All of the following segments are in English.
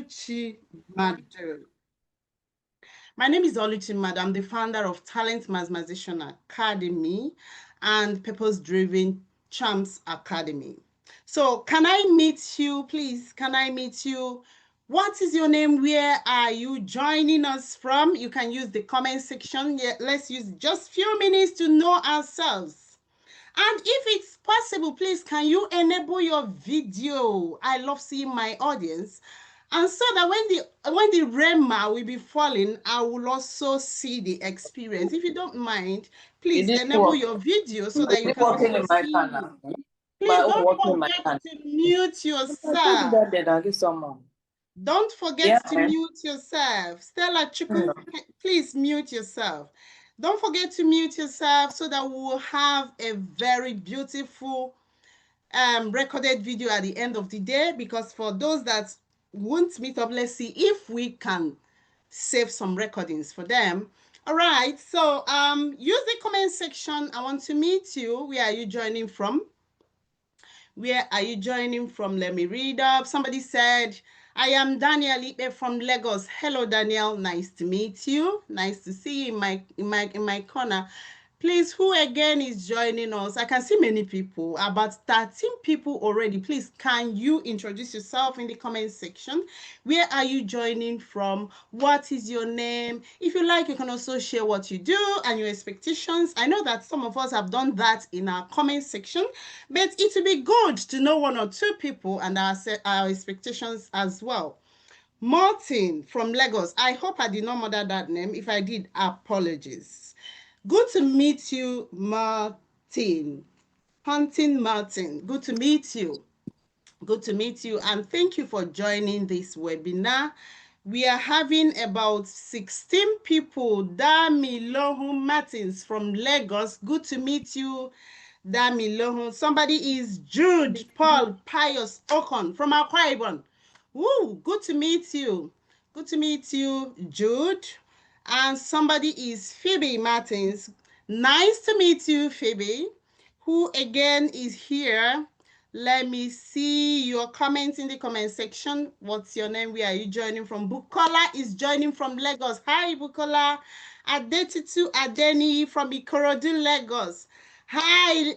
Oluchi Madu. My name is Oluchi Madu. I'm the founder of Talent Maximization Academy and Purpose Driven Champs Academy. So can I meet you, please? Can I meet you? What is your name? Where are you joining us from? You can use the comment section. Yeah, let's use just few minutes to know ourselves. And if it's possible, please, can you enable your video? I love seeing my audience. And so that when the Rema will be falling, I will also see the experience. If you don't mind, please enable your video so that you can also see me. Please don't forget to mute yourself. Don't forget to mute yourself. Stella Chuku, please mute yourself. Don't forget to mute yourself so that we will have a very beautiful recorded video at the end of the day, because for those that won't meet up, let's see if we can save some recordings for them. All right, so use the comment section. I want to meet you. Where are you joining from? Where are you joining from? Let me read up. Somebody said, I am Daniel Ipe from Lagos. Hello, Daniel. Nice to meet you. Nice to see you in my corner. Please, who again is joining us? I can see many people, about 13 people already. Please, can you introduce yourself in the comment section? Where are you joining from? What is your name? If you like, you can also share what you do and your expectations. I know that some of us have done that in our comment section, but it would be good to know one or two people and our expectations as well. Martin from Lagos. I hope I did not murder that name. If I did, apologies. Good to meet you, Martin. Hunting Martin. Good to meet you. Good to meet you. And thank you for joining this webinar. We are having about 16 people. Damilohun Martins from Lagos. Good to meet you, Damilohun. Somebody is Jude Paul Pius Okon from Akwa Ibom. Woo, good to meet you. Good to meet you, Jude. And somebody is Phoebe Martins. Nice to meet you, Phoebe. Who again is here? Let me see your comments in the comment section. What's your name? Where are you joining from? Bukola is joining from Lagos. Hi, Bukola. Adetitu Adeni from Ikorodu, Lagos. Hi,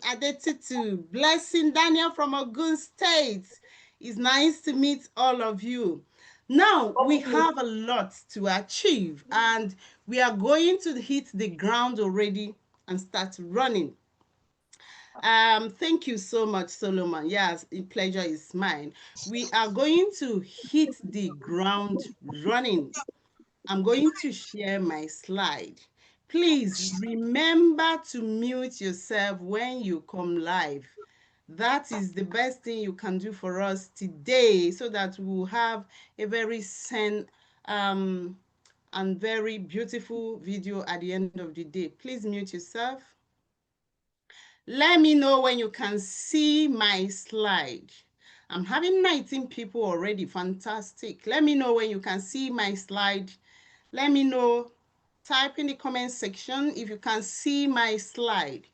Adetitu. Blessing Daniel from Ogun State. It's nice to meet all of you. Now, we have a lot to achieve, and we are going to hit the ground already and start running. Thank you so much, Solomon. Yes, the pleasure is mine. We are going to hit the ground running. I'm going to share my slide. Please remember to mute yourself when you come live. That is the best thing you can do for us today, so that we will have a very sane and very beautiful video at the end of the day. Please mute yourself. Let me know when you can see my slide. I'm having 19 people already. Fantastic. Let me know when you can see my slide. Let me know. Type in the comment section if you can see my slide.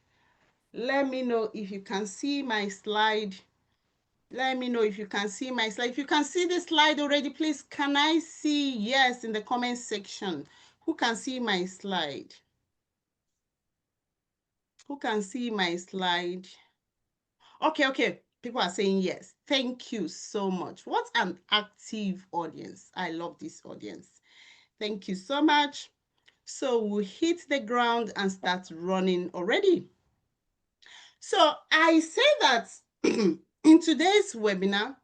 Let me know if you can see my slide. Let me know if you can see my slide. If you can see the slide already, please, can I see yes in the comment section? Who can see my slide? Who can see my slide? Okay. People are saying yes. Thank you so much. What an active audience. I love this audience. Thank you so much. So we'll hit the ground and start running already. So I say that in today's webinar,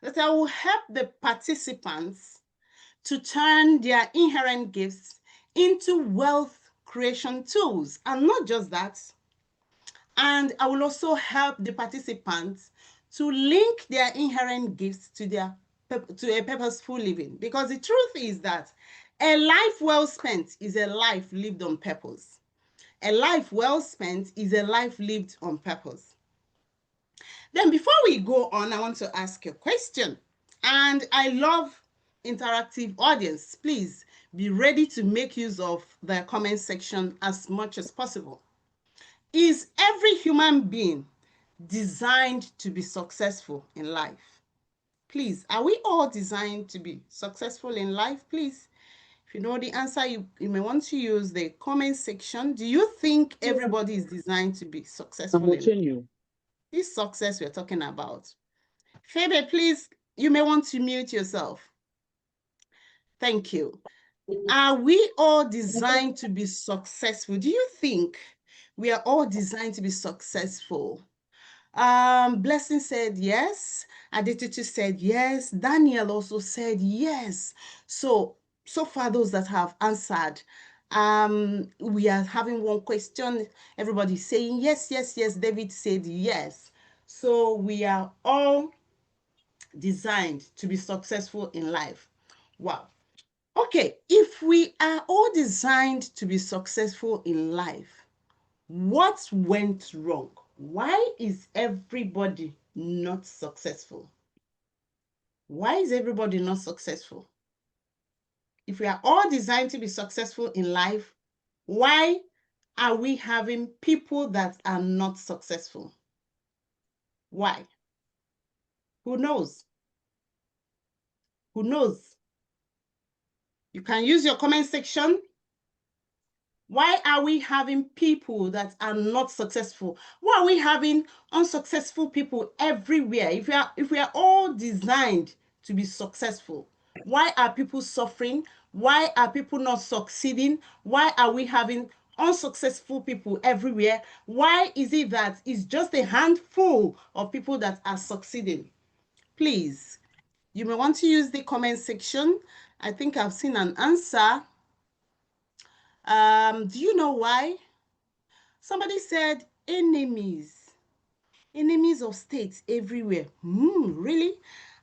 that I will help the participants to turn their inherent gifts into wealth creation tools. And not just that, and I will also help the participants to link their inherent gifts to a purposeful living. Because the truth is that a life well spent is a life lived on purpose. A life well spent is a life lived on purpose. Then before we go on, I want to ask a question. And I love interactive audience. Please be ready to make use of the comment section as much as possible. Is every human being designed to be successful in life? Please, are we all designed to be successful in life? Please, if you know the answer, you may want to use the comment section. Do you think everybody is designed to be successful in life? This success we're talking about. Phoebe, please, you may want to mute yourself. Thank you. Are we all designed to be successful? Do you think we are all designed to be successful? Blessing said yes. Adetitu said yes. Daniel also said yes. So far, those that have answered, we are having one question. Everybody's saying yes, yes, yes. David said yes. So we are all designed to be successful in life. Wow. Okay, if we are all designed to be successful in life, what went wrong? Why is everybody not successful? Why is everybody not successful? If we are all designed to be successful in life, why are we having people that are not successful? Why? Who knows? Who knows? You can use your comment section. Why are we having people that are not successful? Why are we having unsuccessful people everywhere? If we are all designed to be successful, why are people suffering? Why are people not succeeding? Why are we having unsuccessful people everywhere? Why is it that it's just a handful of people that are succeeding? Please, you may want to use the comment section. I think I've seen an answer. Do you know why? Somebody said enemies of states everywhere. Really?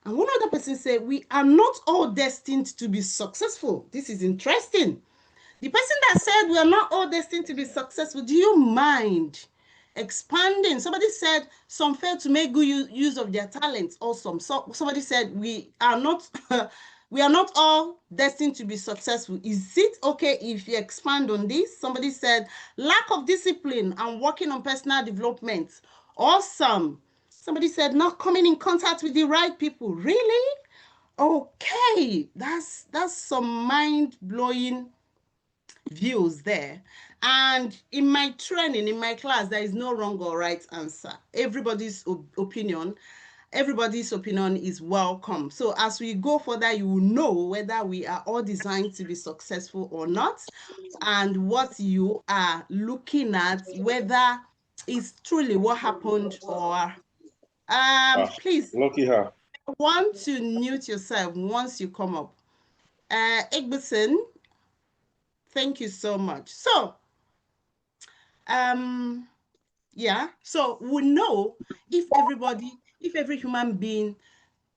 And one other person said, we are not all destined to be successful. This is interesting. The person that said we are not all destined to be successful, do you mind expanding? Somebody said some fail to make good use of their talents. Awesome. So somebody said we are not we are not all destined to be successful. Is it okay if you expand on this? Somebody said lack of discipline and working on personal development. Awesome. Somebody said not coming in contact with the right people. Really? Okay, that's some mind-blowing views there. And in my training, in my class, there is no wrong or right answer. Everybody's opinion is welcome. So as we go further, you will know whether we are all designed to be successful or not, and what you are looking at, whether it's truly what happened or please lucky her. want to mute yourself once you come up. Egberson, thank you so much. So yeah, so we know if every human being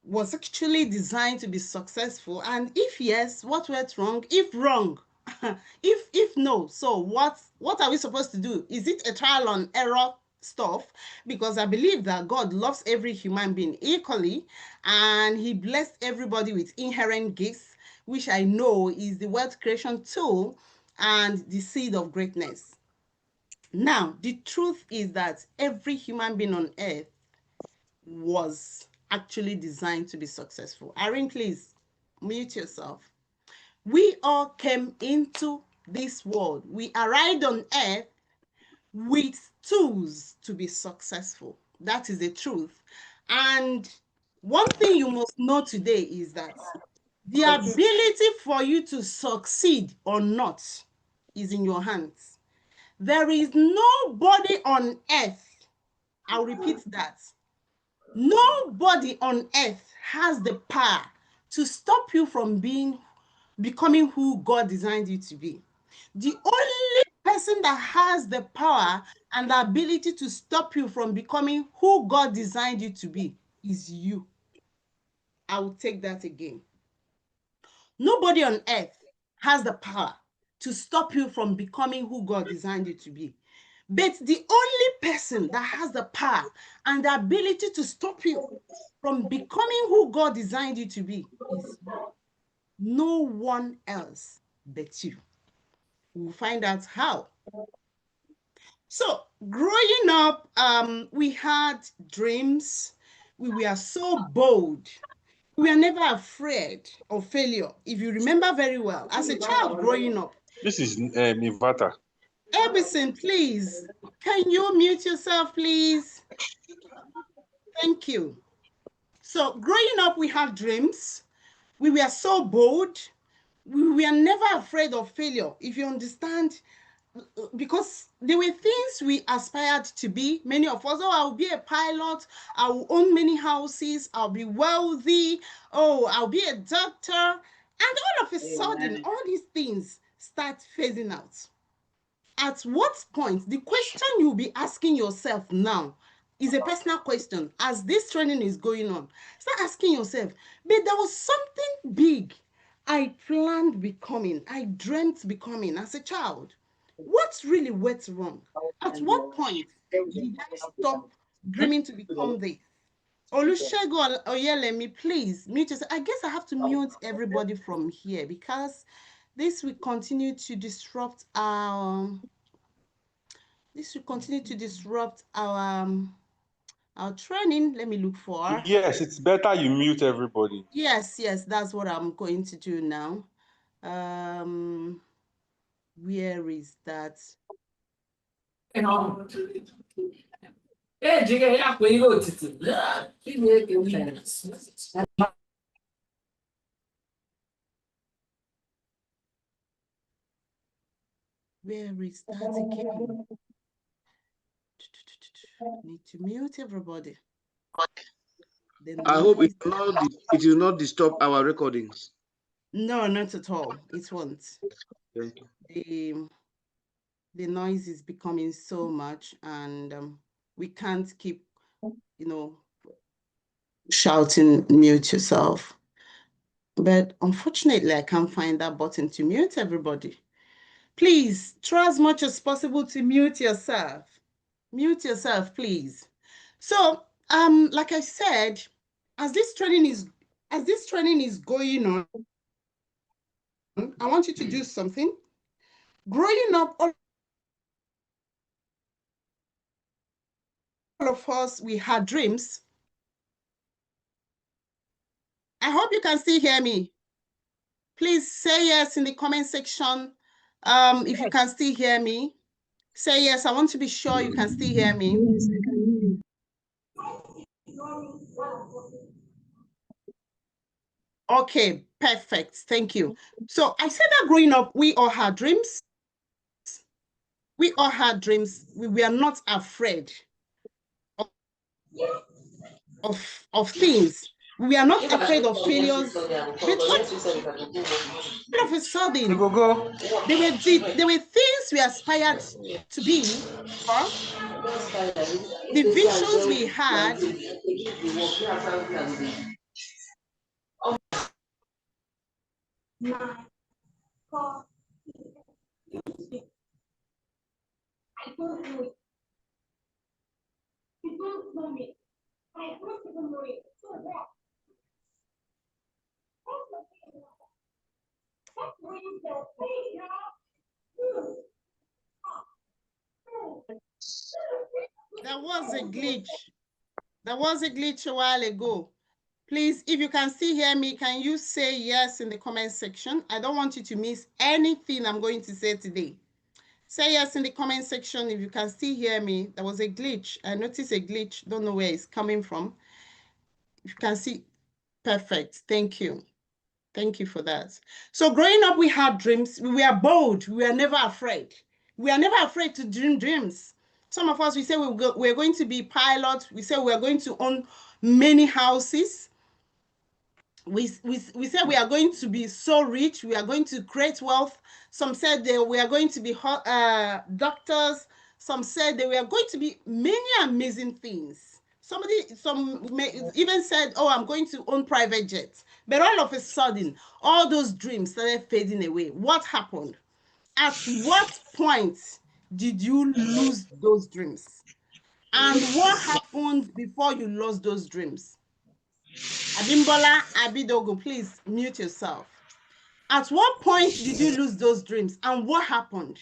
was actually designed to be successful, and if yes, what went wrong? If wrong, if no, so what are we supposed to do? Is it a trial and error stuff? Because I believe that God loves every human being equally, and he blessed everybody with inherent gifts, which I know is the wealth creation tool and the seed of greatness. Now, the truth is that every human being on earth was actually designed to be successful. Irene, please mute yourself. We all came into this world. We arrived on earth with tools to be successful. That is the truth. And one thing you must know today is that the ability for you to succeed or not is in your hands. There is nobody on earth, I'll repeat that, nobody on earth has the power to stop you from becoming who God designed you to be. The only person that has the power and the ability to stop you from becoming who God designed you to be is you. I will take that again. Nobody on earth has the power to stop you from becoming who God designed you to be. But the only person that has the power and the ability to stop you from becoming who God designed you to be is you. No one else but you. We'll find out how. So growing up, we had dreams. We were so bold. we are never afraid of failure. If you remember very well, as a child growing up. This is Ivata. Ebison, please, can you mute yourself, please? Thank you. So growing up, we had dreams. We were so bold. We were never afraid of failure, if you understand, because there were things we aspired to be. Many of us, oh, I'll be a pilot, I'll own many houses, I'll be wealthy, oh, I'll be a doctor. And all of a sudden, all these things start phasing out. At what point, the question you'll be asking yourself now is a personal question as this training is going on. Start asking yourself, but there was something big I planned becoming, I dreamt becoming as a child. What really went wrong? At what point did I stop dreaming to become this? Olusegun Oyelemi, please mute yourself. I guess I have to mute everybody from here because this will continue to disrupt our our training. Let me look for. Yes, it's better you mute everybody. Yes, that's what I'm going to do now. Where is that? Where is that again? Need to mute everybody. I hope it will not disturb our recordings. No, not at all. It won't. Thank you. The noise is becoming so much, and we can't keep, shouting mute yourself. But unfortunately, I can't find that button to mute everybody. Please try as much as possible to mute yourself. Mute yourself, please. So, like I said, as this training is going on, I want you to do something. Growing up, all of us, we had dreams. I hope you can still hear me. Please say yes in the comment section. If you can still hear me, say yes. I want to be sure you can still hear me. Okay, perfect. Thank you. So I said that growing up, we all had dreams. We all had dreams. We were not afraid of things. We are not afraid of failures. But all of a sudden, there were things we aspired to be, or the visions we had. There was a glitch. There was a glitch a while ago. Please, if you can still hear me, can you say yes in the comment section? I don't want you to miss anything I'm going to say today. Say yes in the comment section if you can still hear me. There was a glitch. I noticed a glitch. Don't know where it's coming from. If you can see, perfect. Thank you. Thank you for that. So growing up, we had dreams. We were bold. We were never afraid. We are never afraid to dream dreams. Some of us, we say we're going to be pilots. We say we're going to own many houses. We said we are going to be so rich. We are going to create wealth. Some said we are going to be doctors. Some said they were going to be many amazing things. Some even said, oh, I'm going to own private jets. But all of a sudden, all those dreams started fading away. What happened? At what point did you lose those dreams? And what happened before you lost those dreams? Abimbola Abidogo, please mute yourself. At what point did you lose those dreams and what happened?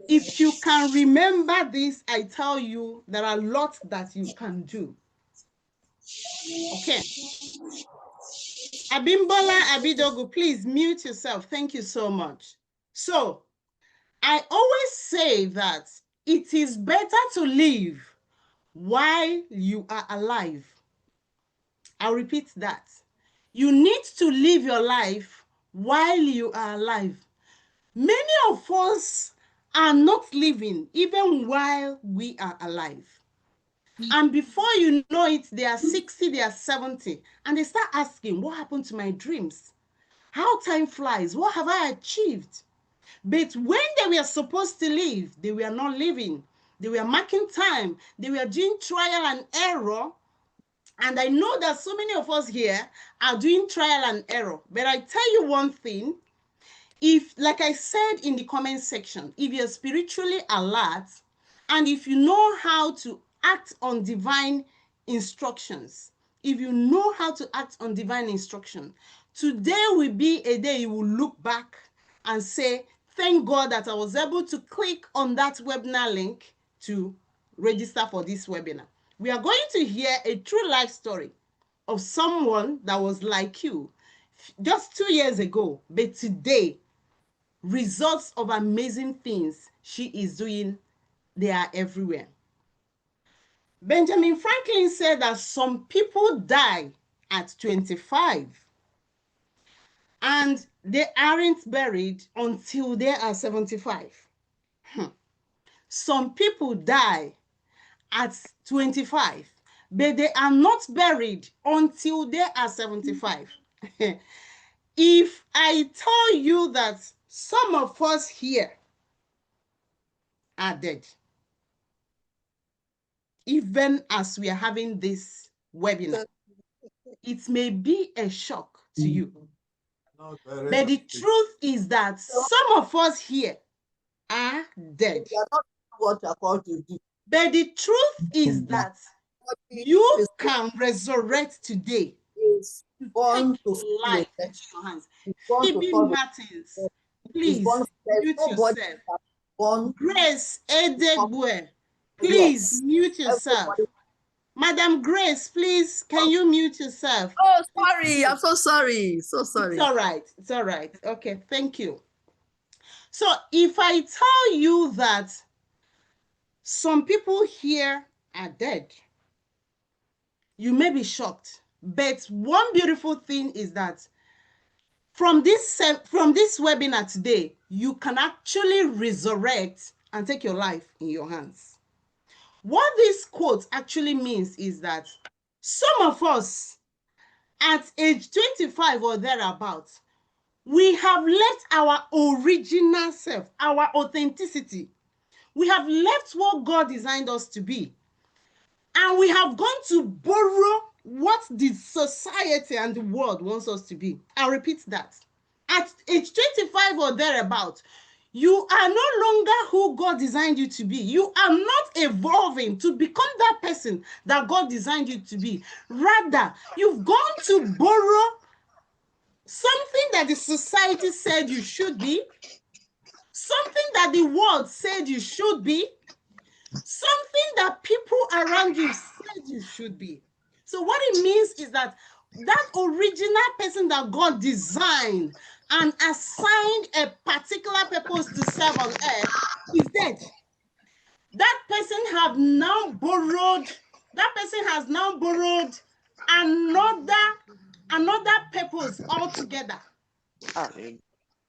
If you can remember this, I tell you, there are lots that you can do. Okay. Abimbola Abidogu, please mute yourself. Thank you so much. So, I always say that it is better to live while you are alive. I'll repeat that. You need to live your life while you are alive. Many of us are not living even while we are alive. And before you know it, they are 60, they are 70, and they start asking, what happened to my dreams? How time flies, what have I achieved? But when they were supposed to live, they were not living. They were marking time. They were doing trial and error. And I know that so many of us here are doing trial and error. But I tell you one thing, if, like I said in the comment section, if you're spiritually alert and if you know how to act on divine instructions, if you know how to act on divine instruction, today will be a day you will look back and say, thank God that I was able to click on that webinar link to register for this webinar. We are going to hear a true life story of someone that was like you just 2 years ago, but today, results of amazing things she is doing, they are everywhere. Benjamin Franklin said that some people die at 25 and they aren't buried until they are 75. Some people die at 25, but they are not buried until they are 75. If I tell you that some of us here are dead, even as we are having this webinar, it may be a shock to you. But the truth is that some of us here are dead. What you are called to do. But the truth is that you can resurrect today. Is born Take to your life into your hands. born Phoebe to Martins, please mute nobody yourself. born. Grace Edegwe, please mute yourself. Everybody. Madam Grace, please, can you mute yourself? Oh, sorry. I'm so sorry. So sorry. It's all right. It's all right. Okay, thank you. So if I tell you that some people here are dead, you may be shocked. But one beautiful thing is that from this webinar today, you can actually resurrect and take your life in your hands. What this quote actually means is that some of us at age 25 or thereabouts, we have left our original self, our authenticity. We have left what God designed us to be. And we have gone to borrow what the society and the world wants us to be. I'll repeat that. At age 25 or thereabouts, you are no longer who God designed you to be. You are not evolving to become that person that God designed you to be. Rather, you've gone to borrow something that the society said you should be, something that the world said you should be, something that people around you said you should be. So what it means is that that original person that God designed and assigned a particular purpose to serve on earth is dead. That person has now borrowed another purpose altogether.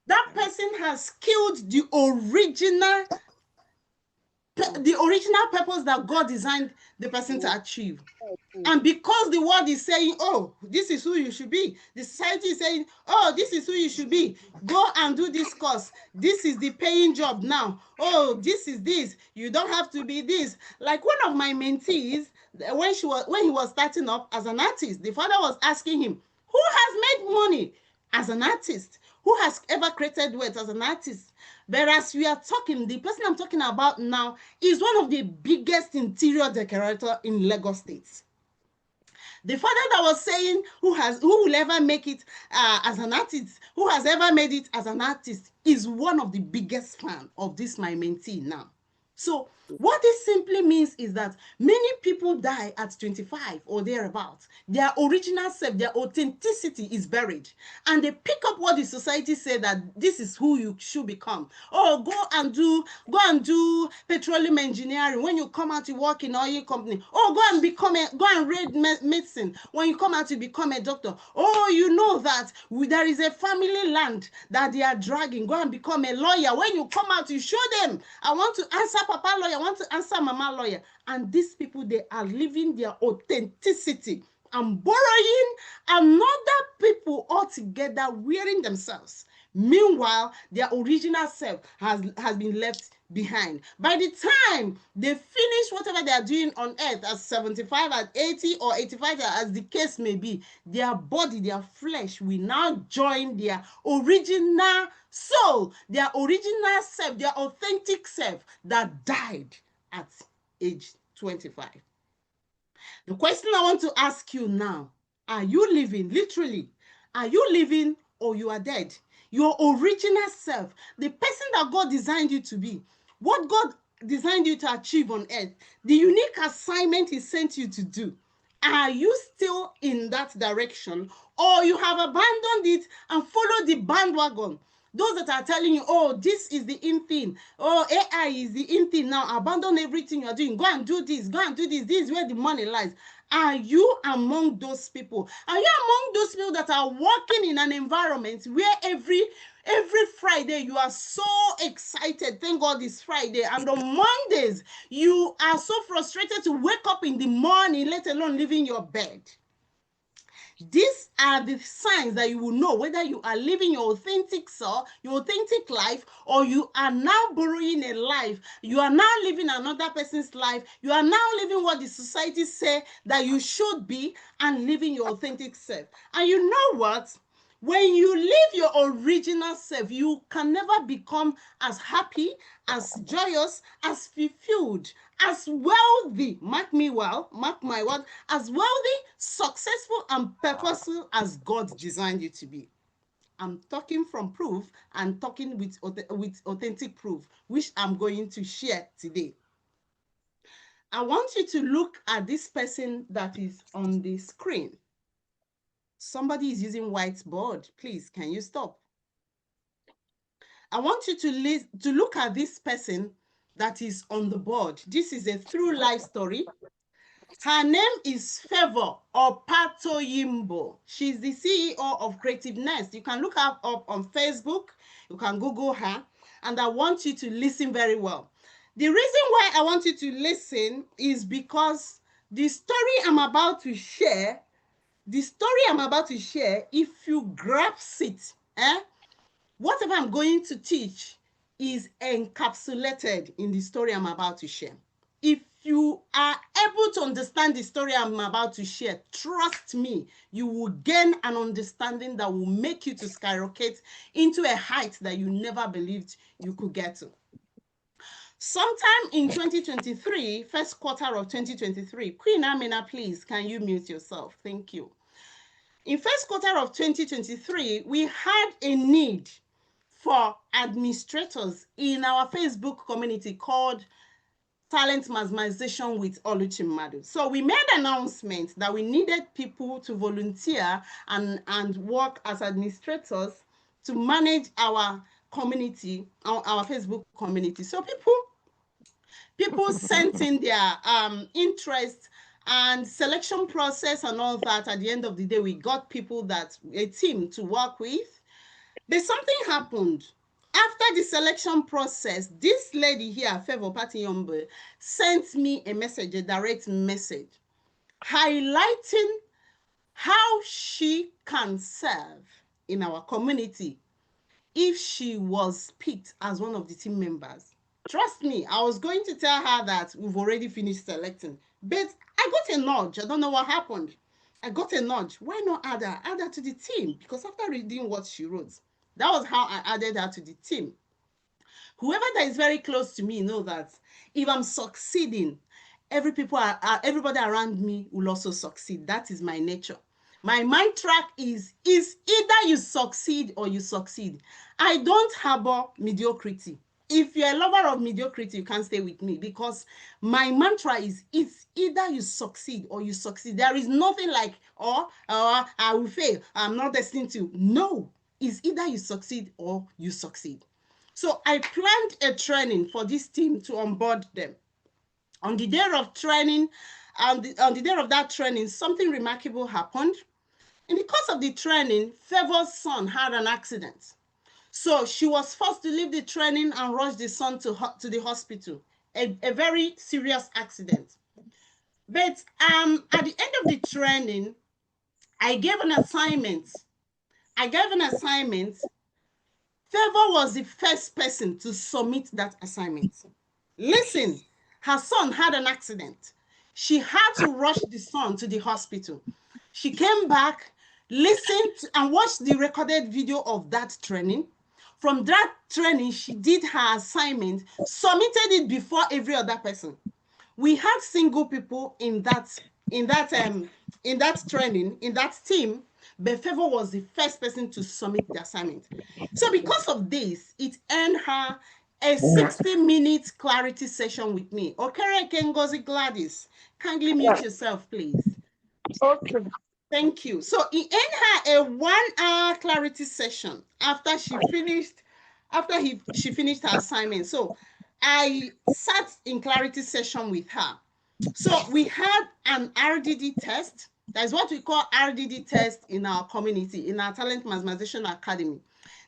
That person has killed the original purpose that God designed the person to achieve. And because the world is saying, oh, this is who you should be, the society is saying, oh, this is who you should be, go and do this course, this is the paying job now, oh, this is this, you don't have to be this. Like one of my mentees, when he was starting up as an artist, the father was asking him, who has made money as an artist? Who has ever created wealth as an artist? But as we are talking, the person I'm talking about now is one of the biggest interior decorator in Lagos State. The father that was saying who will ever make it as an artist, who has ever made it as an artist, is one of the biggest fan of this my mentee now. So What this simply means is that many people die at 25 or thereabouts. Their original self, their authenticity is buried. And they pick up what the society said that this is who you should become. Oh, go and do petroleum engineering. When you come out, you work in oil company. Oh, go and read medicine. When you come out, you become a doctor. Oh, you know that there is a family land that they are dragging. Go and become a lawyer. When you come out, you show them, I want to answer Papa lawyer, I want to answer Mama lawyer. And these people, they are living their authenticity and borrowing another people altogether, wearing themselves. Meanwhile, their original self has been left behind. By the time they finish whatever they are doing on earth at 75, at 80 or 85, as the case may be, their body, their flesh will now join their original soul, their original self, their authentic self that died at age 25. The question I want to ask you now, are you living, literally, are you living or you are dead? Your original self, the person that God designed you to be, what God designed you to achieve on earth, the unique assignment He sent you to do. Are you still in that direction, or you have abandoned it and followed the bandwagon? Those that are telling you, oh, this is the in thing. Oh, AI is the in thing now. Abandon everything you're doing. Go and do this. Go and do this. This is where the money lies. Are you among those people? Are you among those people that are working in an environment where every Friday you are so excited? Thank God it's Friday. And on Mondays, you are so frustrated to wake up in the morning, let alone leaving your bed. These are the signs that you will know whether you are living your authentic self, your authentic life, or you are now borrowing a life. You are now living another person's life. You are now living what the society say that you should be and living your authentic self. And you know what? When you live your original self, you can never become as happy, as joyous, as fulfilled, as wealthy, mark me well, mark my word, as wealthy, successful, and purposeful as God designed you to be. I'm talking from proof and talking with authentic proof, which I'm going to share today. I want you to look at this person that is on the screen. Somebody is using whiteboard. Please, can you stop? I want you to look at this person that is on the board. This is a true life story. Her name is Favor Opatoyimbo. She's the CEO of Creative Nest. You can look her up on Facebook. You can Google her. And I want you to listen very well. The reason why I want you to listen is because the story I'm about to share, if you grasp it, whatever I'm going to teach is encapsulated in the story I'm about to share. If you are able to understand the story I'm about to share, trust me, you will gain an understanding that will make you to skyrocket into a height that you never believed you could get to. Sometime in 2023, first quarter of 2023, Queen Amina, please, can you mute yourself? Thank you. In first quarter of 2023, we had a need for administrators in our Facebook community called Talent Maximization with Oluchi Madu. So we made an announcement that we needed people to volunteer and work as administrators to manage our community, our Facebook community. So people sent in their interest and selection process and all that. At the end of the day, we got a team to work with. But something happened. After the selection process, this lady here, Favor Opatoyimbo, sent me a message, a direct message, highlighting how she can serve in our community if she was picked as one of the team members. Trust me, I was going to tell her that we've already finished selecting, but I got a nudge. I don't know what happened. I got a nudge. Why not add her to the team? Because after reading what she wrote, that was how I added her to the team. Whoever that is very close to me know that if I'm succeeding, everybody around me will also succeed. That is my nature. My mantra is either you succeed or you succeed. I don't harbor mediocrity. if you're a lover of mediocrity, you can't stay with me, because my mantra is, it's either you succeed or you succeed. There is nothing like, or I will fail, I'm not destined to. No, it's either you succeed or you succeed. So I planned a training for this team to onboard them. On the day of training, on the day of that training, something remarkable happened. In the course of the training, Favor's son had an accident. So she was forced to leave the training and rush the son to the hospital. A very serious accident. But at the end of the training, I gave an assignment. Favor was the first person to submit that assignment. Listen, her son had an accident. She had to rush the son to the hospital. She came back, listened and watched the recorded video of that training. From that training, she did her assignment, submitted it before every other person. We had single people in that training, in that team, but Favor was the first person to submit the assignment. So because of this, it earned her a 60-minute clarity session with me. Okere Kengozi Gladys, kindly mute yourself, please. Okay. Thank you. So it earned her a 1-hour clarity session after she finished her assignment. So I sat in clarity session with her. So we had an RDD test. That's what we call RDD test in our community, in our Talent Maximization Academy.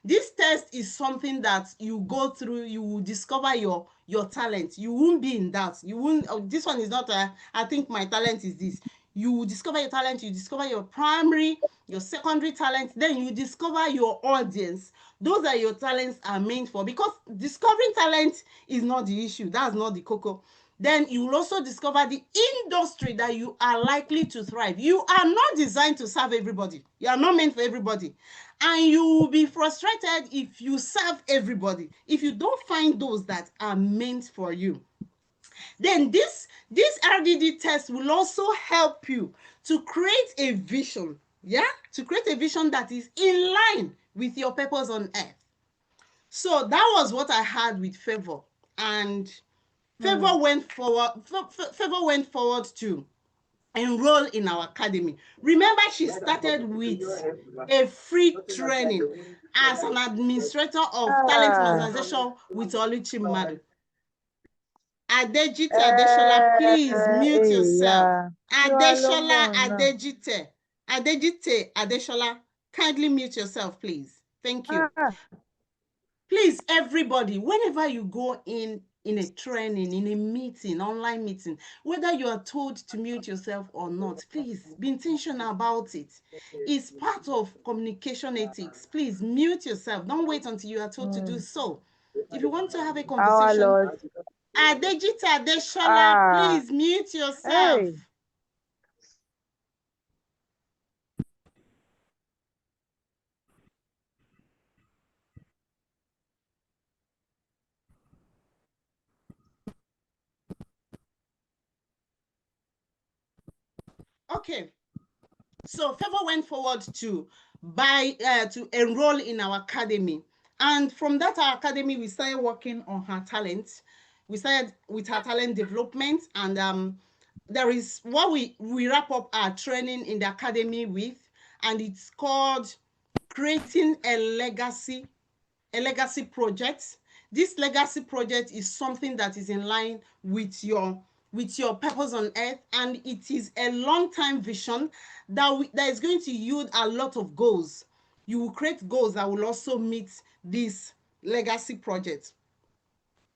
This test is something that you go through, you will discover your talent. You won't be in doubt. You won't, oh, this one is not I think my talent is this. You will discover your talent, you discover your primary, your secondary talent, then you discover your audience. Those are your talents are meant for, because discovering talent is not the issue. That's not the cocoa. Then you will also discover the industry that you are likely to thrive. You are not designed to serve everybody. You are not meant for everybody. And you will be frustrated if you serve everybody, if you don't find those that are meant for you. Then this RDD test will also help you to create a vision, to create a vision that is in line with your purpose on earth. So that was what I had with Favor, and Favor went forward to enroll in our academy. Remember, she started with a free training as an administrator of talent maximization with Oluchi Madu. Adejite Adeshola, please mute yourself. Adeshola Adejite Adeshola, kindly mute yourself, please. Thank you. Please, everybody, whenever you go in a training, in a meeting, online meeting, whether you are told to mute yourself or not, please be intentional about it. It's part of communication ethics. Please mute yourself. Don't wait until you are told to do so. If you want to have a conversation, Adejite Adeshola, please mute yourself. Hey. Okay, so Favor went forward to enroll in our academy, and from that our academy we started working on her talent. We started with her talent development, and there is what we wrap up our training in the academy with, and it's called creating a legacy project. This legacy project is something that is in line with your purpose on earth, and it is a long-time vision that is going to yield a lot of goals. You will create goals that will also meet this legacy project.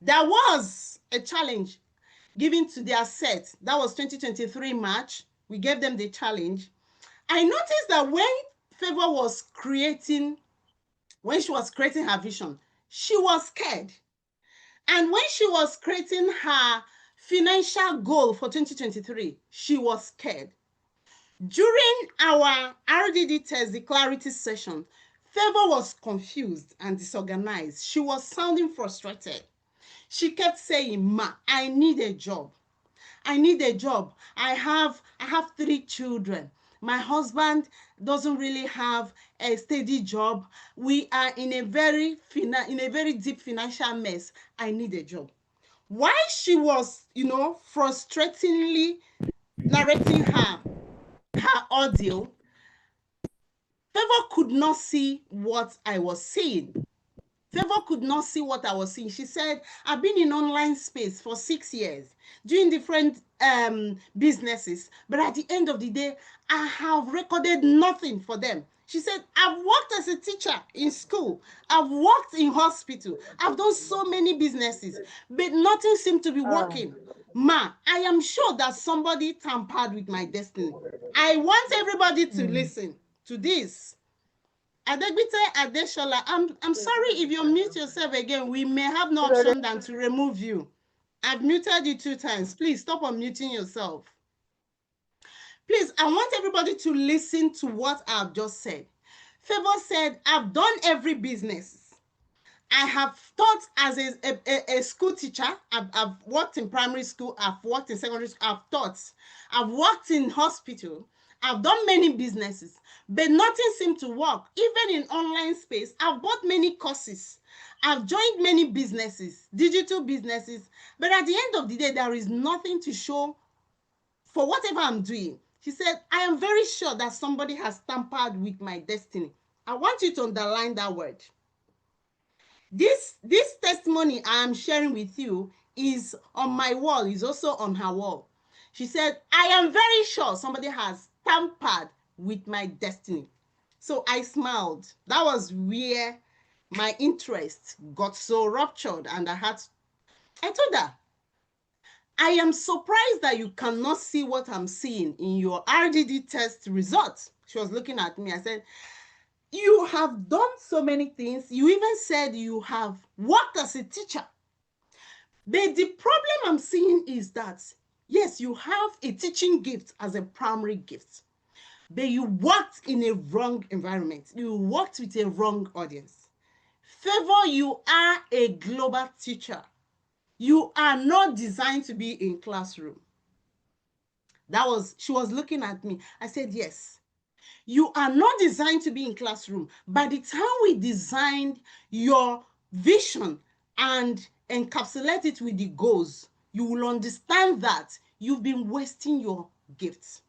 There was a challenge given to their set. That was 2023 March. We gave them the challenge. I noticed that when Favor was creating her vision, she was scared. And when she was creating her financial goal for 2023, she was scared. During our RDD test, the clarity session, Favor was confused and disorganized. She was sounding frustrated. She kept saying, "Ma, I need a job. I need a job. I have 3 children. My husband doesn't really have a steady job. We are in a very deep financial mess. I need a job. While she was, frustratingly narrating her ordeal, Favor could not see what I was seeing. Favor could not see what I was seeing. She said, I've been in online space for 6 years, doing different businesses, but at the end of the day, I have recorded nothing for them. She said, I've worked as a teacher in school. I've worked in hospital. I've done so many businesses, but nothing seemed to be working. Ma, I am sure that somebody tampered with my destiny. I want everybody to listen to this. Adegbite Adeshola, I'm sorry if you mute yourself again. We may have no option than to remove you. I've muted you 2 times. Please stop unmuting yourself. Please, I want everybody to listen to what I've just said. Favor said, I've done every business. I have taught as a school teacher. I've worked in primary school. I've worked in secondary school. I've taught. I've worked in hospital. I've done many businesses, but nothing seemed to work. Even in online space, I've bought many courses. I've joined many businesses, digital businesses, but at the end of the day, there is nothing to show for whatever I'm doing. She said, I am very sure that somebody has tampered with my destiny. I want you to underline that word. This testimony I am sharing with you is on my wall, is also on her wall. She said, I am very sure somebody has tampered with my destiny. So I smiled. That was where my interest got so ruptured, and I told her, I am surprised that you cannot see what I'm seeing in your RDD test results. She was looking at me. I said, you have done so many things. You even said you have worked as a teacher. But the problem I'm seeing is that, yes, you have a teaching gift as a primary gift, but you worked in a wrong environment. You worked with a wrong audience. Favor, you are a global teacher. You are not designed to be in classroom. She was looking at me. I said, yes. You are not designed to be in classroom. By the time we designed your vision and encapsulate it with the goals, you will understand that you've been wasting your gifts.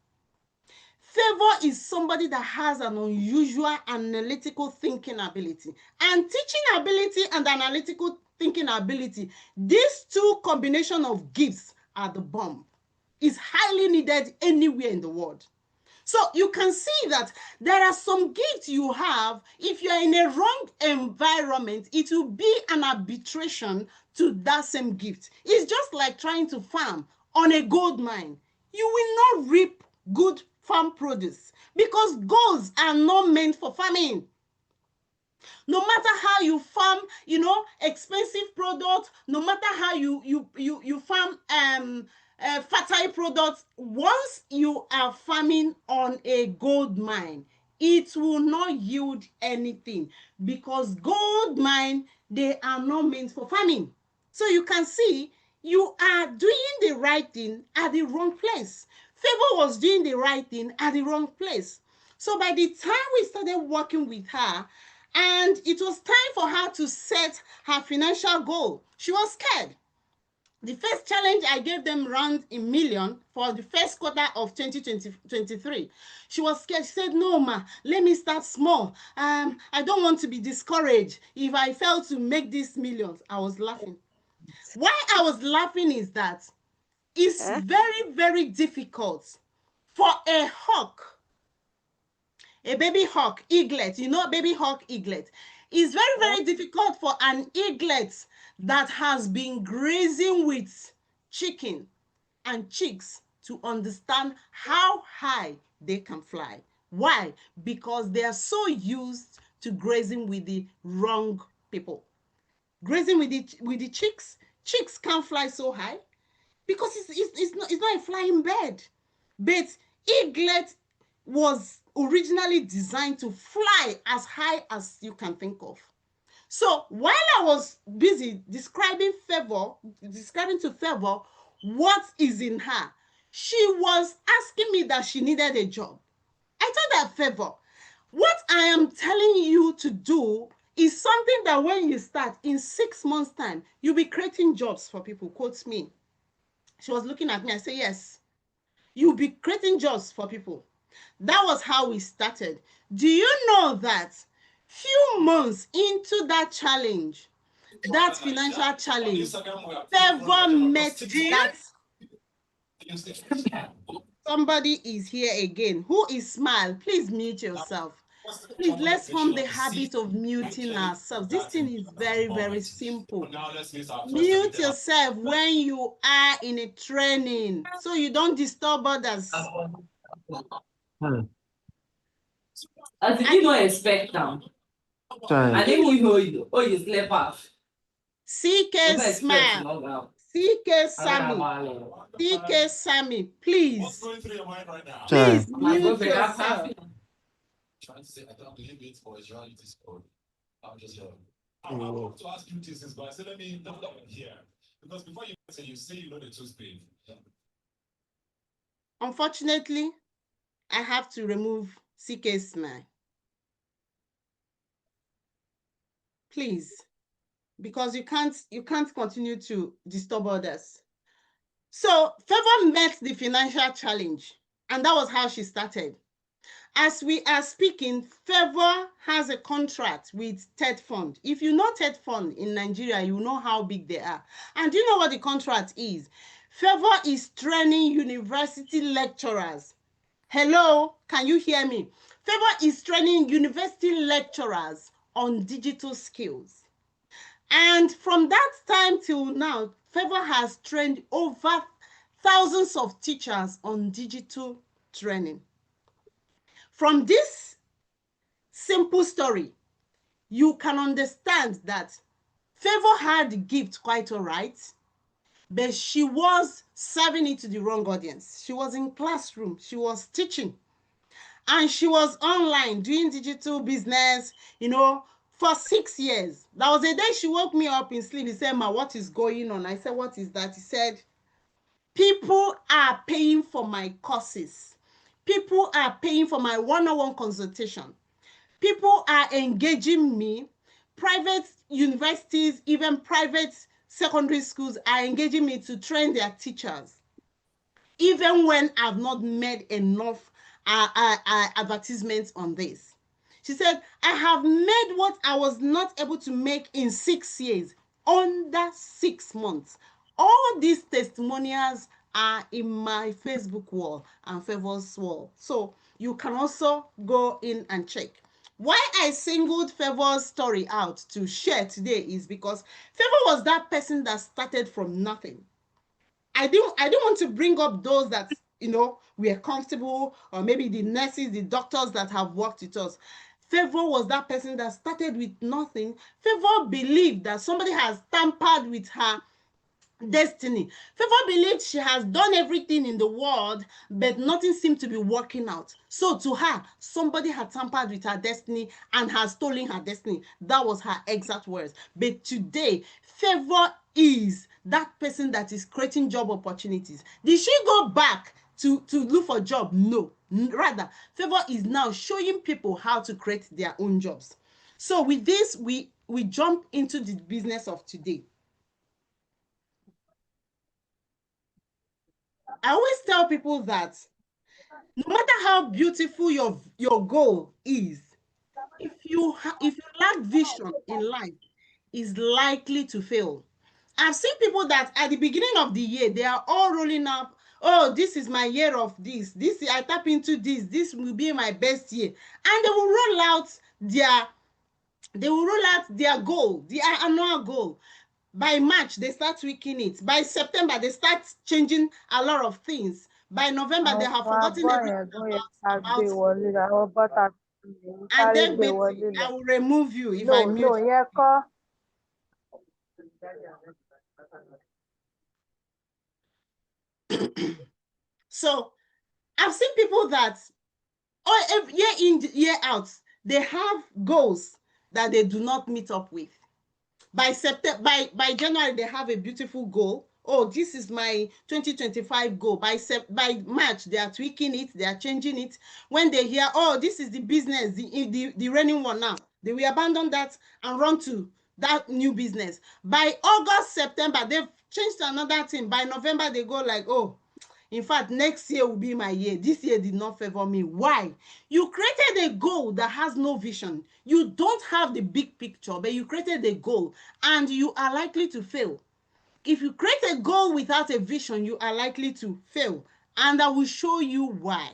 Favor is somebody that has an unusual analytical thinking ability. And teaching ability and analytical thinking ability, these two combination of gifts are the bomb. Is highly needed anywhere in the world. So you can see that there are some gifts you have. If you're in a wrong environment, it will be an arbitration to that same gift. It's just like trying to farm on a gold mine. You will not reap good farm produce because golds are not meant for farming. No matter how you farm, expensive products, no matter how you farm fertile products, once you are farming on a gold mine, it will not yield anything because gold mine, they are not meant for farming. So you can see you are doing the right thing at the wrong place. Favor was doing the right thing at the wrong place. So by the time we started working with her, and it was time for her to set her financial goal, she was scared. The first challenge I gave them around $1 million for the first quarter of 2023. She was scared. She said, no, ma, let me start small. I don't want to be discouraged if I fail to make these millions. I was laughing. Why I was laughing is that it's very, very difficult for a hawk, a baby hawk, eaglet, baby hawk, eaglet. It's very, very difficult for an eaglet that has been grazing with chicken and chicks to understand how high they can fly. Why? Because they are so used to grazing with the wrong people. Grazing with the chicks can't fly so high because it's not a flying bird. But eaglet was originally designed to fly as high as you can think of. So while I was busy describing to Favor what is in her, she was asking me that she needed a job. I told her, Favor, what I am telling you to do is something that when you start in 6 months' time, you'll be creating jobs for people, quotes me. She was looking at me. I said, yes, you'll be creating jobs for people. That was how we started. Do you know that few months into that challenge, that financial challenge, Favor met that. Somebody is here again. Who is Smile? Please mute yourself. Please, let's form the habit of muting ourselves. This thing is very, very simple. Mute yourself when you are in a training so you don't disturb others. As if you don't expect them. And then you sleep off. CK Smile. CK Sammy. CK Sammy, please. Please mute yourself. Trying to say, I don't believe it for a reality story. I'm just here. I want to ask you this, but I said, let me know here. Because before you say you know the two speed. Unfortunately, I have to remove CK Smile. Please, because you can't continue to disturb others. So Favor met the financial challenge, and that was how she started. As we are speaking, Favor has a contract with TED Fund. If you know TED Fund in Nigeria, you know how big they are. And do you know what the contract is? Favor is training university lecturers. Hello, can you hear me? Favor is training university lecturers on digital skills. And from that time till now, Favor has trained over thousands of teachers on digital training. From this simple story, you can understand that Favor had the gift quite all right, but she was serving it to the wrong audience. She was in classroom, she was teaching, and she was online doing digital business, for 6 years. There was a day she woke me up in sleep. He said, Ma, what is going on? I said, what is that? He said, people are paying for my courses. People are paying for my one-on-one consultation. People are engaging me. Private universities, even private secondary schools are engaging me to train their teachers, even when I've not made enough advertisements on this. She said, I have made what I was not able to make in 6 years, under 6 months. All these testimonials are in my Facebook wall and Favor's wall. So you can also go in and check. Why I singled Favor's story out to share today is because Favor was that person that started from nothing. I didn't want to bring up those that, were comfortable, or maybe the nurses, the doctors that have worked with us. Favor was that person that started with nothing. Favor believed that somebody has tampered with her destiny. Favor believed she has done everything in the world, but nothing seemed to be working out. So to her, somebody had tampered with her destiny and has stolen her destiny. That was her exact words. But today, Favor is that person that is creating job opportunities. Did she go back to look for a job? No. Rather, Favor is now showing people how to create their own jobs. So with this, we jump into the business of today. I always tell people that no matter how beautiful your goal is, if you lack vision in life, is likely to fail. I've seen people that at the beginning of the year, they are all rolling up, oh, this is my year of this. I tap into this. This will be my best year. And they will roll out their goal, their annual goal. By March, they start tweaking it. By September, they start changing a lot of things. By November, they have forgotten everything about and then Betty, I will remove you if I mute. No, yeah, So I've seen people that year in, year out, they have goals that they do not meet up with. By September, by January, they have a beautiful goal. oh, this is my 2025 goal. By March, they are tweaking it, they are changing it. When they hear, oh, this is the business, the running one now, they will abandon that and run to that new business. By August, September, they've changed to another thing. By November, they go like, oh, in fact, next year will be my year. This year did not favor me. Why? You created a goal that has no vision. You don't have the big picture, but you created a goal and you are likely to fail. If you create a goal without a vision, you are likely to fail. And I will show you why.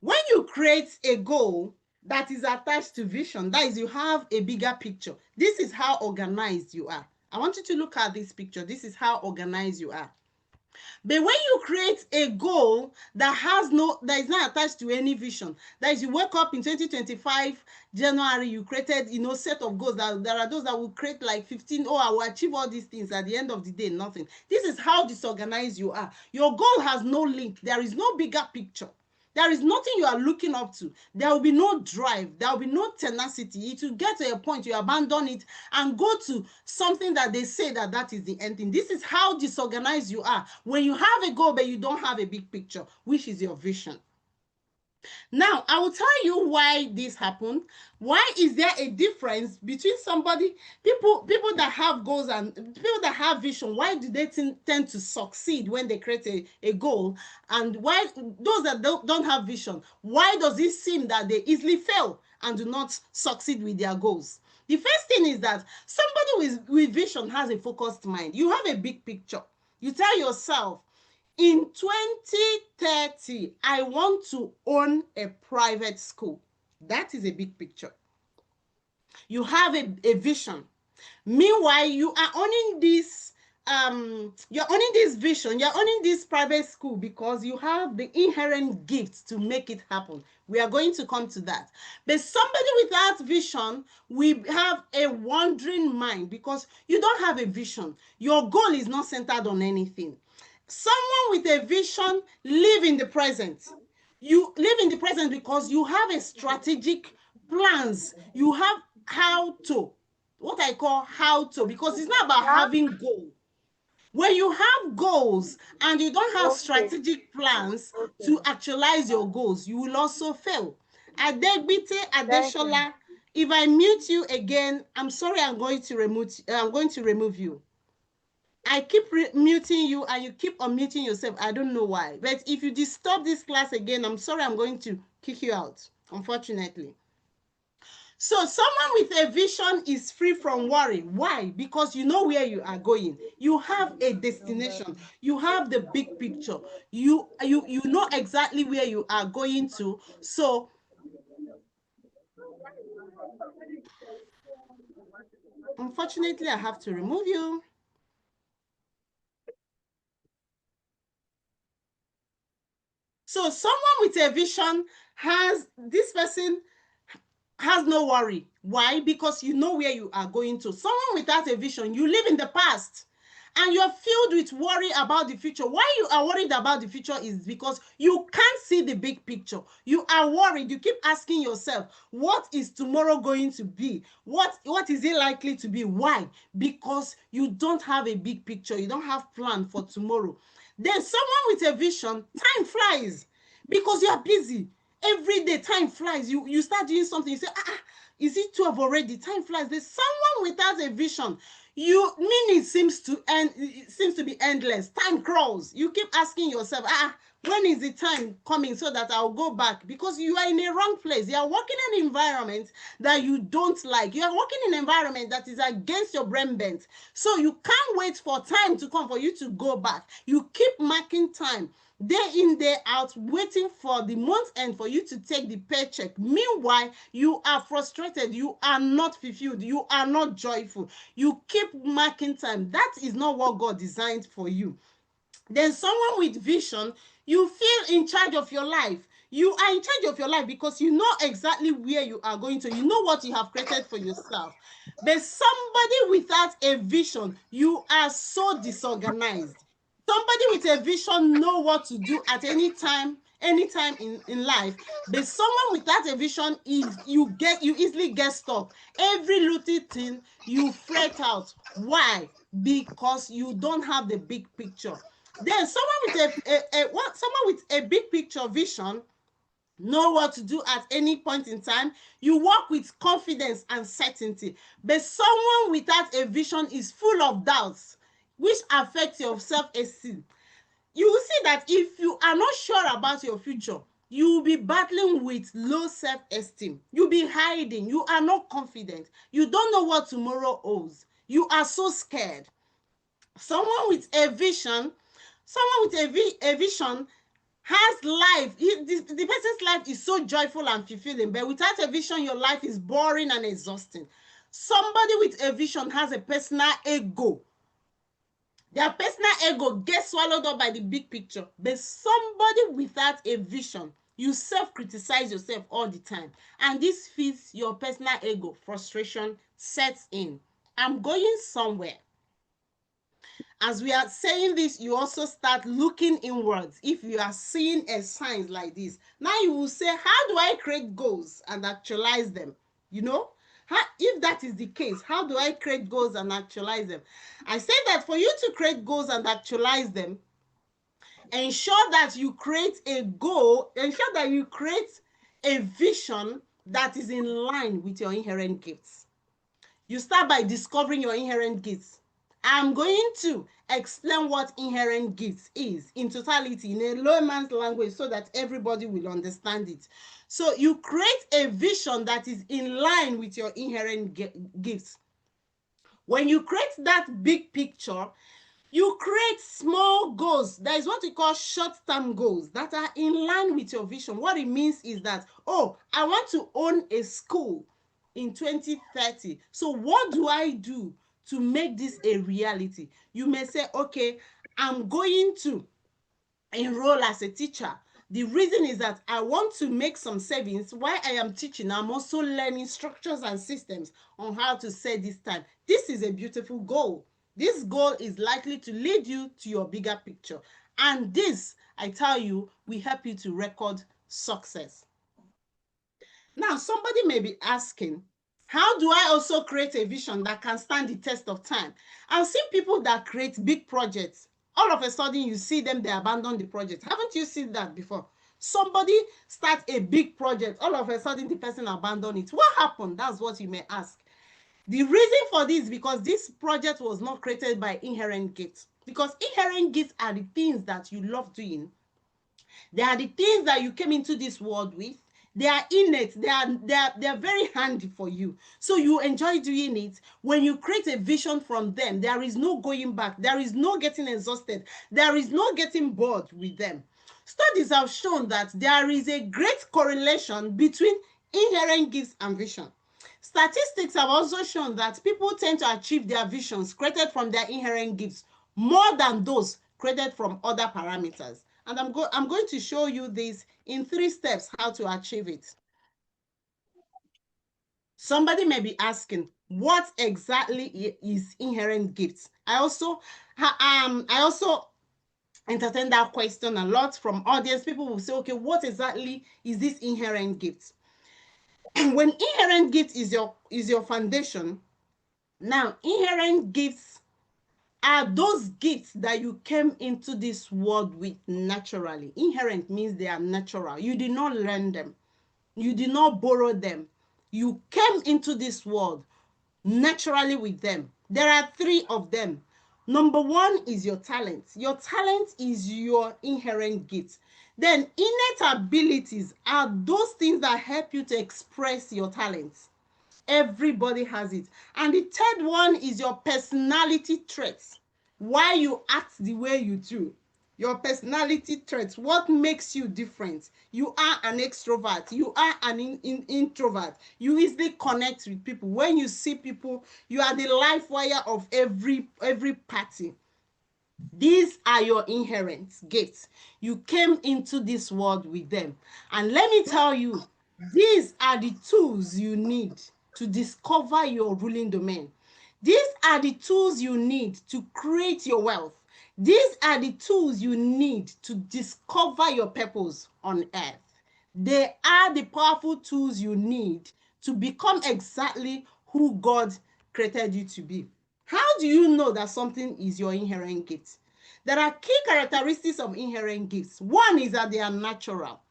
When you create a goal that is attached to vision, that is, you have a bigger picture. This is how organized you are. I want you to look at this picture. This is how organized you are. But when you create a goal that is not attached to any vision, that is, you wake up in 2025 January, you created, set of goals. There are those that will create like 15, oh, I will achieve all these things. At the end of the day, nothing. This is how disorganized you are. Your goal has no link. There is no bigger picture. There is nothing you are looking up to. There will be no drive. There will be no tenacity. It will get to a point you abandon it and go to something that they say that is the end thing. This is how disorganized you are. When you have a goal, but you don't have a big picture, which is your vision. Now, I will tell you why this happened. Why is there a difference between people that have goals and people that have vision? Why do they tend to succeed when they create a goal? And why those that don't have vision, why does it seem that they easily fail and do not succeed with their goals? The first thing is that somebody with vision has a focused mind. You have a big picture. You tell yourself, in 2030, I want to own a private school. That is a big picture. You have a vision. Meanwhile, you are owning this vision, you're owning this private school because you have the inherent gifts to make it happen. We are going to come to that. But somebody without vision, we have a wandering mind because you don't have a vision. Your goal is not centered on anything. Someone with a vision live in the present. You live in the present because you have a strategic plans. You have what I call how to, because it's not about having goals. When you have goals and you don't have strategic plans to actualize your goals, you will also fail. Adegbite Adeshola, if I mute you again, I'm sorry, I'm going to remove you. I keep muting you and you keep unmuting yourself. I don't know why. But if you disturb this class again, I'm sorry, I'm going to kick you out, unfortunately. So someone with a vision is free from worry. Why? Because you know where you are going. You have a destination. You have the big picture. You know exactly where you are going to. So unfortunately, I have to remove you. So someone with a vision this person has no worry. Why? Because you know where you are going to. Someone without a vision, you live in the past and you're filled with worry about the future. Why you are worried about the future is because you can't see the big picture. You are worried. You keep asking yourself, what is tomorrow going to be? What is it likely to be? Why? Because you don't have a big picture. You don't have plan for tomorrow. Then someone with a vision, time flies because you are busy. Every day, time flies. You start doing something. You say, is it 12 already? Time flies. There's someone without a vision. Meaning seems to be endless. Time crawls. You keep asking yourself, when is the time coming so that I'll go back? Because you are in a wrong place. You are working in an environment that you don't like. You are working in an environment that is against your brain bent. So you can't wait for time to come for you to go back. You keep marking time, day in, day out, waiting for the month end for you to take the paycheck. Meanwhile, you are frustrated. You are not fulfilled. You are not joyful. You keep marking time. That is not what God designed for you. Then someone with vision, you feel in charge of your life. You are in charge of your life because you know exactly where you are going to. You know what you have created for yourself. But somebody without a vision, you are so disorganized. Somebody with a vision know what to do at any time, anytime in life, but someone without a vision is you easily get stuck. Every little thing you fret out. Why? Because you don't have the big picture. Then someone with a big picture vision know what to do at any point in time. You work with confidence and certainty. But someone without a vision is full of doubts, which affects your self-esteem. You will see that if you are not sure about your future, you will be battling with low self-esteem. You'll be hiding. You are not confident. You don't know what tomorrow holds. You are so scared. Someone with a vision, a vision has life. The person's life is so joyful and fulfilling, but without a vision, your life is boring and exhausting. Somebody with a vision has a personal ego. Their personal ego gets swallowed up by the big picture. But somebody without a vision, you self-criticize yourself all the time. And this feeds your personal ego. Frustration sets in. I'm going somewhere. As we are saying this, you also start looking inwards. If you are seeing a signs like this, now you will say, how do I create goals and actualize them? You know, if that is the case, how do I create goals and actualize them? I say that for you to create goals and actualize them, ensure that you create a goal, ensure that you create a vision that is in line with your inherent gifts. You start by discovering your inherent gifts. I'm going to explain what inherent gifts is in totality in a layman's language so that everybody will understand it. So you create a vision that is in line with your inherent gifts. When you create that big picture, you create small goals. There is what we call short-term goals that are in line with your vision. What it means is that, oh, I want to own a school in 2030. So what do I do to make this a reality? You may say, okay, I'm going to enroll as a teacher. The reason is that I want to make some savings. While I am teaching, I'm also learning structures and systems on how to set this time. This is a beautiful goal. This goal is likely to lead you to your bigger picture. And this, I tell you, will help you to record success. Now, somebody may be asking, how do I also create a vision that can stand the test of time? I've seen people that create big projects. All of a sudden, you see them, they abandon the project. Haven't you seen that before? Somebody starts a big project. All of a sudden, the person abandoned it. What happened? That's what you may ask. The reason for this is because this project was not created by inherent gifts. Because inherent gifts are the things that you love doing. They are the things that you came into this world with. They are innate. They are very handy for you. So you enjoy doing it. When you create a vision from them, there is no going back. There is no getting exhausted. There is no getting bored with them. Studies have shown that there is a great correlation between inherent gifts and vision. Statistics have also shown that people tend to achieve their visions created from their inherent gifts more than those created from other parameters. And I'm going to show you this in 3 steps how to achieve it. Somebody may be asking, what exactly is inherent gifts? I also entertain that question a lot from audience. People will say, okay, what exactly is this inherent gift? When inherent gift is your foundation, now inherent gifts are those gifts that you came into this world with naturally. Inherent means they are natural. You did not learn them. You did not borrow them. You came into this world naturally with them. There are 3 of them. Number 1 is your talent. Your talent is your inherent gift. Then innate abilities are those things that help you to express your talents. Everybody has it. And the 3rd one is your personality traits. Why you act the way you do. Your personality traits. What makes you different? You are an extrovert. You are an introvert. You easily connect with people. When you see people, you are the life wire of every party. These are your inherent gifts. You came into this world with them. And let me tell you, these are the tools you need to discover your ruling domain. These are the tools you need to create your wealth. These are the tools you need to discover your purpose on earth. They are the powerful tools you need to become exactly who God created you to be. How do you know that something is your inherent gift? There are key characteristics of inherent gifts. One is that they are natural.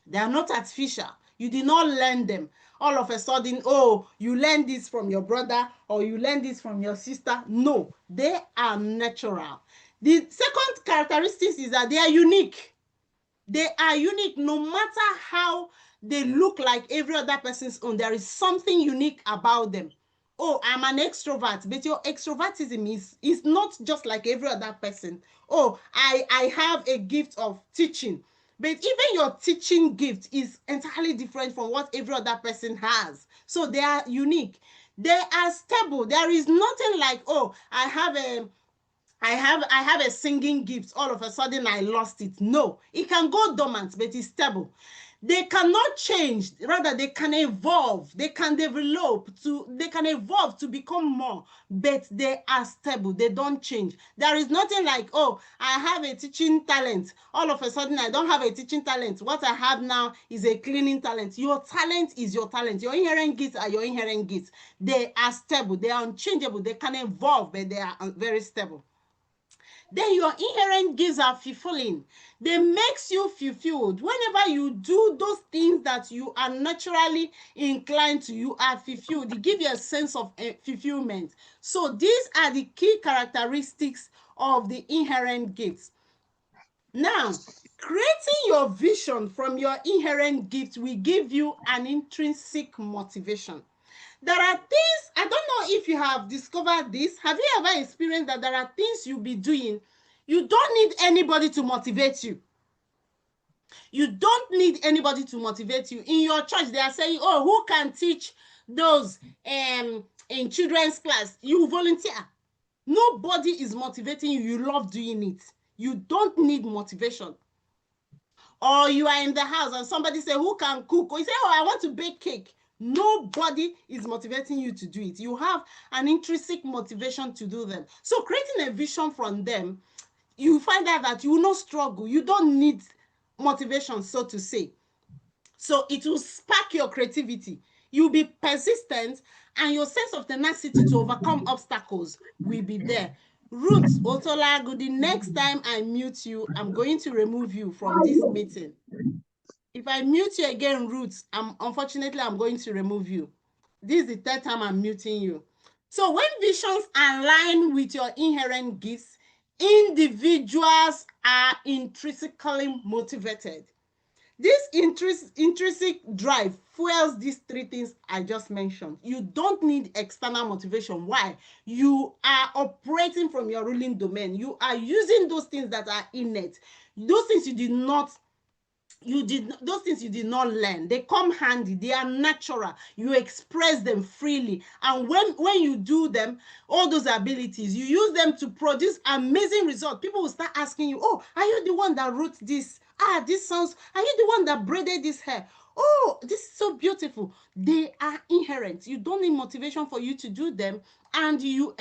They are not artificial. You did not learn them. All of a sudden, oh, you learn this from your brother or you learn this from your sister. No, they are natural. The second characteristic is that they are unique. They are unique no matter how they look like every other person's own. There is something unique about them. Oh, I'm an extrovert, but your extrovertism is not just like every other person. Oh, I have a gift of teaching, but even your teaching gift is entirely different from what every other person has. So they are unique. They are stable. There is nothing like, oh, I have a singing gift, all of a sudden I lost it. No, it can go dormant, but it's stable. They cannot change, rather they can evolve, they can evolve to become more, but they are stable, they don't change. There is nothing like, oh, I have a teaching talent, all of a sudden I don't have a teaching talent. What I have now is a cleaning talent. Your talent is your talent. Your inherent gifts are your inherent gifts. They are stable, they are unchangeable, they can evolve, but they are very stable. Then your inherent gifts are fulfilling. They makes you fulfilled. Whenever you do those things that you are naturally inclined to, you are fulfilled. They give you a sense of fulfillment. So these are the key characteristics of the inherent gifts. Now, creating your vision from your inherent gift will give you an intrinsic motivation. There are things, I don't know if you have discovered this. Have you ever experienced that there are things you'll be doing, you don't need anybody to motivate you? You don't need anybody to motivate you. In your church, they are saying, oh, who can teach those in children's class? You volunteer. Nobody is motivating you. You love doing it. You don't need motivation. Or you are in the house and somebody say, who can cook? Or you say, oh, I want to bake cake. Nobody is motivating you to do it. You have an intrinsic motivation to do them. So creating a vision from them, you find out that you will not struggle. You don't need motivation, so to say. So it will spark your creativity. You'll be persistent and your sense of tenacity to overcome obstacles will be there. Ruth Otolagu, the next time I mute you, I'm going to remove you from this meeting. If I mute you again, Ruth, unfortunately, I'm going to remove you. This is the third time I'm muting you. So when visions align with your inherent gifts, individuals are intrinsically motivated. This intrinsic drive fuels these three things I just mentioned. You don't need external motivation. Why? You are operating from your ruling domain. You are using those things that are innate. Those things those things you did not learn. They come handy. They are natural. You express them freely. And when you do them, all those abilities, you use them to produce amazing results. People will start asking you, oh, are you the one that wrote this? This sounds, are you the one that braided this hair? Oh, this is so beautiful. They are inherent. You don't need motivation for you to do them. And you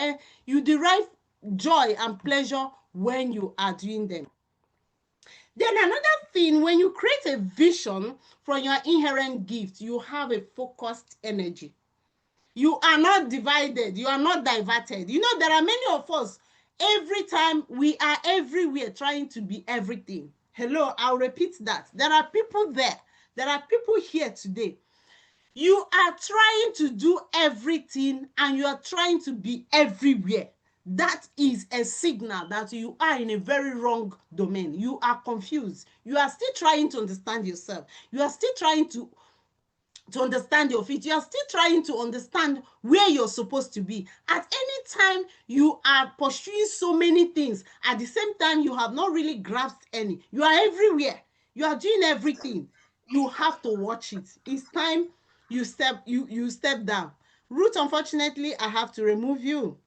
derive joy and pleasure when you are doing them. Then another thing, when you create a vision from your inherent gift, you have a focused energy. You are not divided. You are not diverted. You know, there are many of us, every time we are everywhere trying to be everything. Hello, I'll repeat that. There are people there. There are people here today. You are trying to do everything and you are trying to be everywhere. That is a signal that you are in a very wrong domain. You are confused. You are still trying to understand yourself. You are still trying to understand your feet. You are still trying to understand where you're supposed to be. At any time, you are pursuing so many things. At the same time, you have not really grasped any. You are everywhere. You are doing everything. You have to watch it. It's time you step down. Ruth, unfortunately, I have to remove you.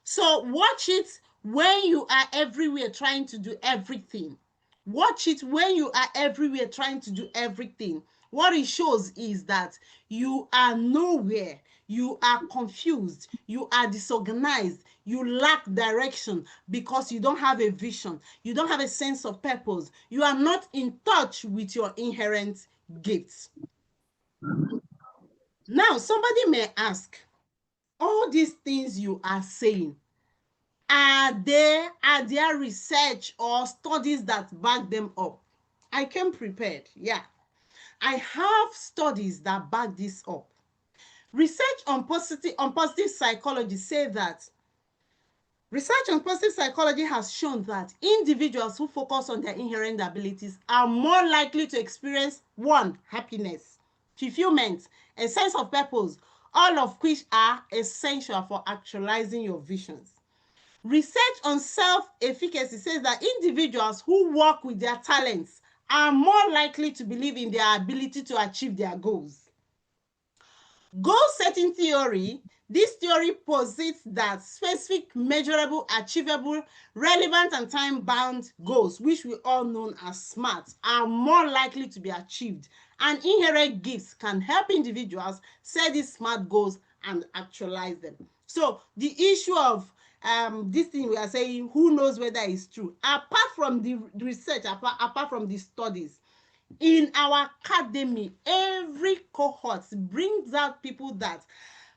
So watch it when you are everywhere trying to do everything. Watch it when you are everywhere trying to do everything. What it shows is that you are nowhere. you are confused, you are disorganized, you lack direction because you don't have a vision, you don't have a sense of purpose, you are not in touch with your inherent gifts. Now, somebody may ask, all these things you are saying, are there research or studies that back them up? I came prepared. Yeah, I have studies that back this up. Research on positive psychology say that research on positive psychology has shown that individuals who focus on their inherent abilities are more likely to experience 1, happiness, fulfillment, a sense of purpose, all of which are essential for actualizing your visions. Research on self-efficacy says that individuals who work with their talents are more likely to believe in their ability to achieve their goals. Goal-setting theory, this theory posits that specific, measurable, achievable, relevant, and time-bound goals, which we all know as SMART, are more likely to be achieved, and inherent gifts can help individuals set these SMART goals and actualize them. So the issue of this thing we are saying, who knows whether it's true, apart from the research, apart from the studies, in our academy, every cohort brings out people that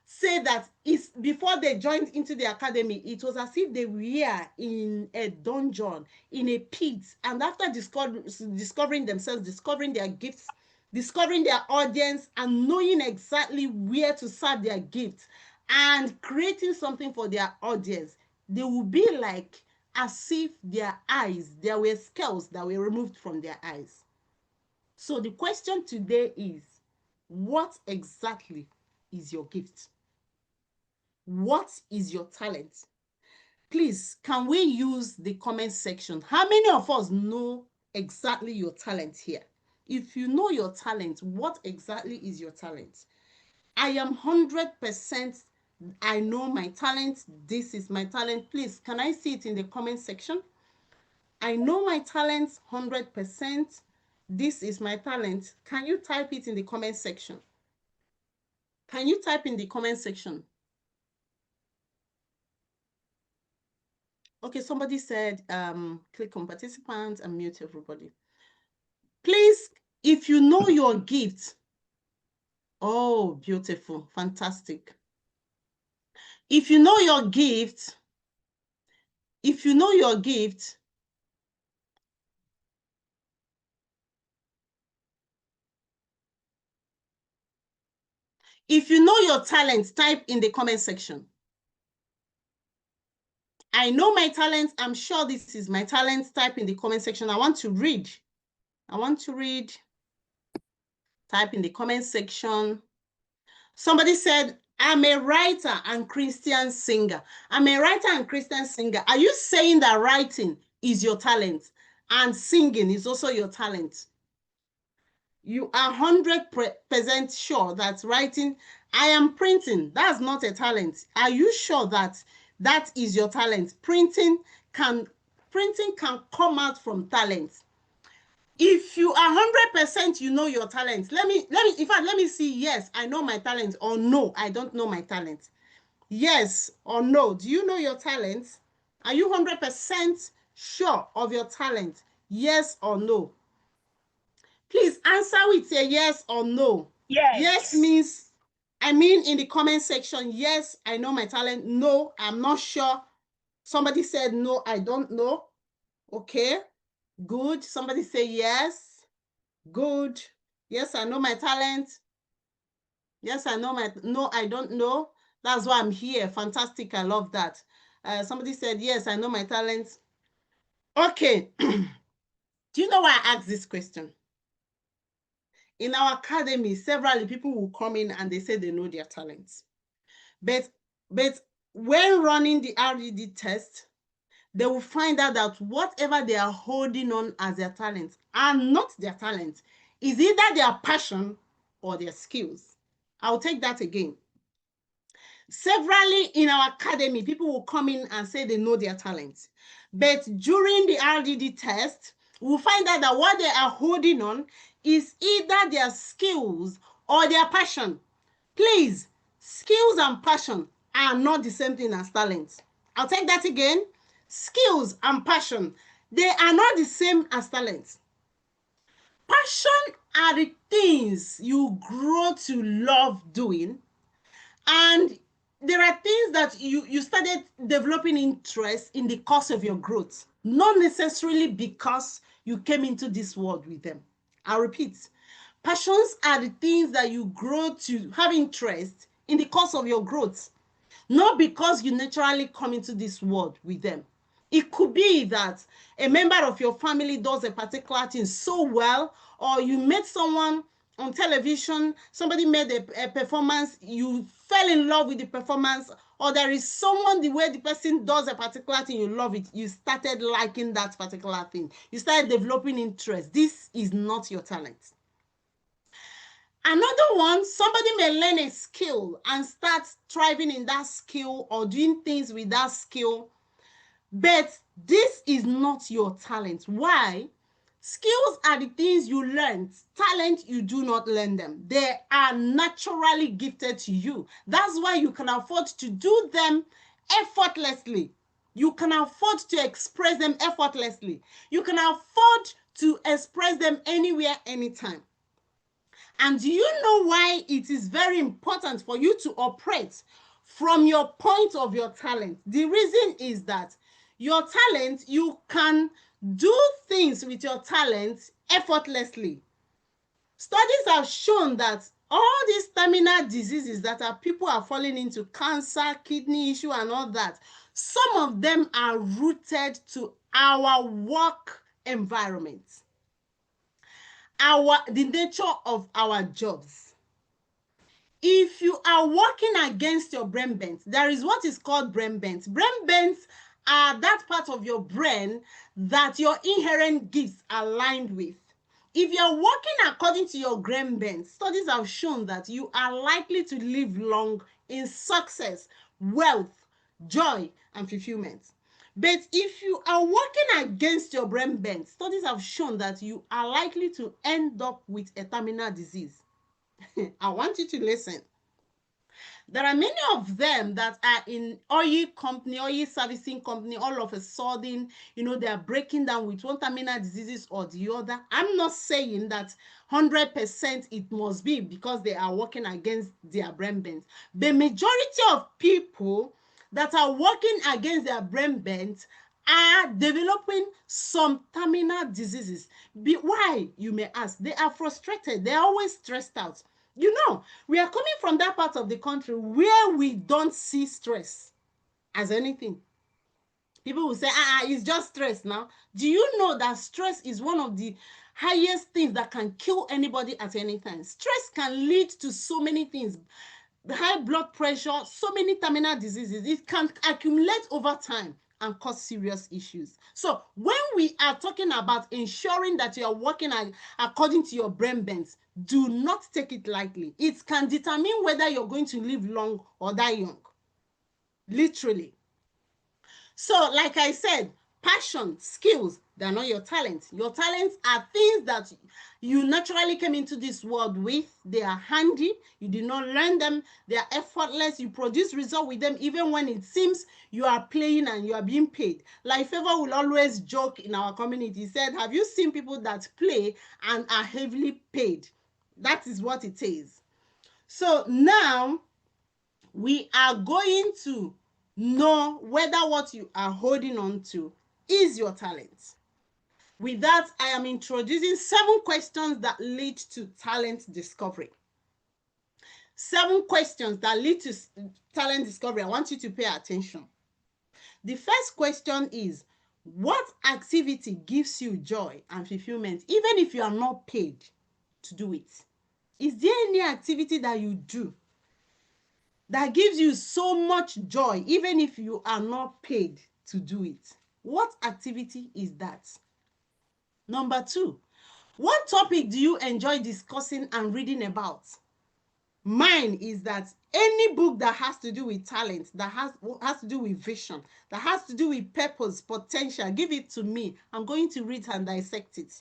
say that it's before they joined into the academy, it was as if they were in a dungeon, in a pit, and after discovering themselves, discovering their gifts, discovering their audience, and knowing exactly where to serve their gifts and creating something for their audience, they will be like as if their eyes, there were scales that were removed from their eyes. So the question today is, what exactly is your gift? What is your talent? Please, can we use the comment section? How many of us know exactly your talent here? If you know your talent, what exactly is your talent? I am 100%, I know my talent. This is my talent. Please, can I see it in the comment section? I know my talent 100%. This is my talent. Can you type it in the comment section? Can you type in the comment section? Okay, somebody said, click on participants and mute everybody. Please, if you know your gift, oh, beautiful, fantastic. If you know your gift, if you know your gift, if you know your talent, type in the comment section. I know my talent. I'm sure this is my talent. Type in the comment section. I want to read. I want to read. Type in the comment section. Somebody said, I'm a writer and Christian singer. I'm a writer and Christian singer. Are you saying that writing is your talent and singing is also your talent? You are 100% sure that writing, I am printing, that's not a talent. Are you sure that that is your talent? Printing can come out from talent. If you are 100% you know your talent, in fact, let me see, yes, I know my talent, or no, I don't know my talent. Yes or no, do you know your talent? Are you 100% sure of your talent? Yes or no? Please answer with a yes or no. Yes. Yes means, I mean in the comment section, yes, I know my talent. No, I'm not sure. Somebody said, no, I don't know. Okay, good. Somebody say yes. Good. Yes, I know my talent. Yes, I know my, no, I don't know. That's why I'm here. Fantastic. I love that. Somebody said, yes, I know my talent. Okay. Do you know why I asked this question? In our academy, several people will come in and they say they know their talents. But when running the RDD test, they will find out that whatever they are holding on as their talent are not their talent. Is either their passion or their skills. I'll take that again. Severally in our academy, people will come in and say they know their talent. But during the RDD test, we'll find out that what they are holding on is either their skills or their passion. Please, skills and passion are not the same thing as talent. I'll take that again. Skills and passion, they are not the same as talent. Passion are the things you grow to love doing, and there are things that you started developing interest in the course of your growth, not necessarily because you came into this world with them. I'll repeat. Passions are the things that you grow to have interest in the course of your growth, not because you naturally come into this world with them. It could be that a member of your family does a particular thing so well, or you met someone on television, somebody made a performance, you fell in love with the performance, or there is someone, the way the person does a particular thing, you love it, you started liking that particular thing, you started developing interest. This is not your talent. Another one, somebody may learn a skill and start thriving in that skill or doing things with that skill, but this is not your talent. Why? Skills are the things you learn. Talent, you do not learn them. They are naturally gifted to you. That's why you can afford to do them effortlessly. You can afford to express them effortlessly. You can afford to express them anywhere, anytime. And do you know why it is very important for you to operate from your point of your talent? The reason is that your talent, you can do things with your talent effortlessly. Studies have shown that all these terminal diseases that people are falling into, cancer, kidney issue, and all that, some of them are rooted to our work environment, the nature of our jobs. If you are working against your brain bent, there is what is called brain bent. Brain bents are that part of your brain that your inherent gifts are aligned with. If you're working according to your brain bent, studies have shown that you are likely to live long in success, wealth, joy, and fulfillment. But if you are working against your brain bent, studies have shown that you are likely to end up with a terminal disease. I want you to listen. There are many of them that are in oil company, oil servicing company, all of a sudden, they are breaking down with one terminal diseases or the other. I'm not saying that 100% it must be because they are working against their brain bent. The majority of people that are working against their brain bent are developing some terminal diseases. Why, you may ask? They are frustrated. They're always stressed out. We are coming from that part of the country where we don't see stress as anything. People will say, it's just stress now. Do you know that stress is one of the highest things that can kill anybody at any time? Stress can lead to so many things. High blood pressure, so many terminal diseases. It can accumulate over time and cause serious issues. So when we are talking about ensuring that you are working according to your brain bent, do not take it lightly. It can determine whether you're going to live long or die young. Literally. So like I said, passion, skills, they're not your talents. Your talents are things that you naturally came into this world with. They are handy. You did not learn them. They are effortless. You produce results with them even when it seems you are playing and you are being paid. Like Favor will always joke in our community. He said, have you seen people that play and are heavily paid? That is what it is. So now we are going to know whether what you are holding on to is your talent. With that, I am introducing 7 questions that lead to talent discovery. 7 questions that lead to talent discovery. I want you to pay attention. The first question is, what activity gives you joy and fulfillment, even if you are not paid to do it? Is there any activity that you do that gives you so much joy, even if you are not paid to do it? What activity is that? Number 2, what topic do you enjoy discussing and reading about? Mine is that any book that has to do with talent, that has to do with vision, that has to do with purpose, potential, give it to me. I'm going to read and dissect it.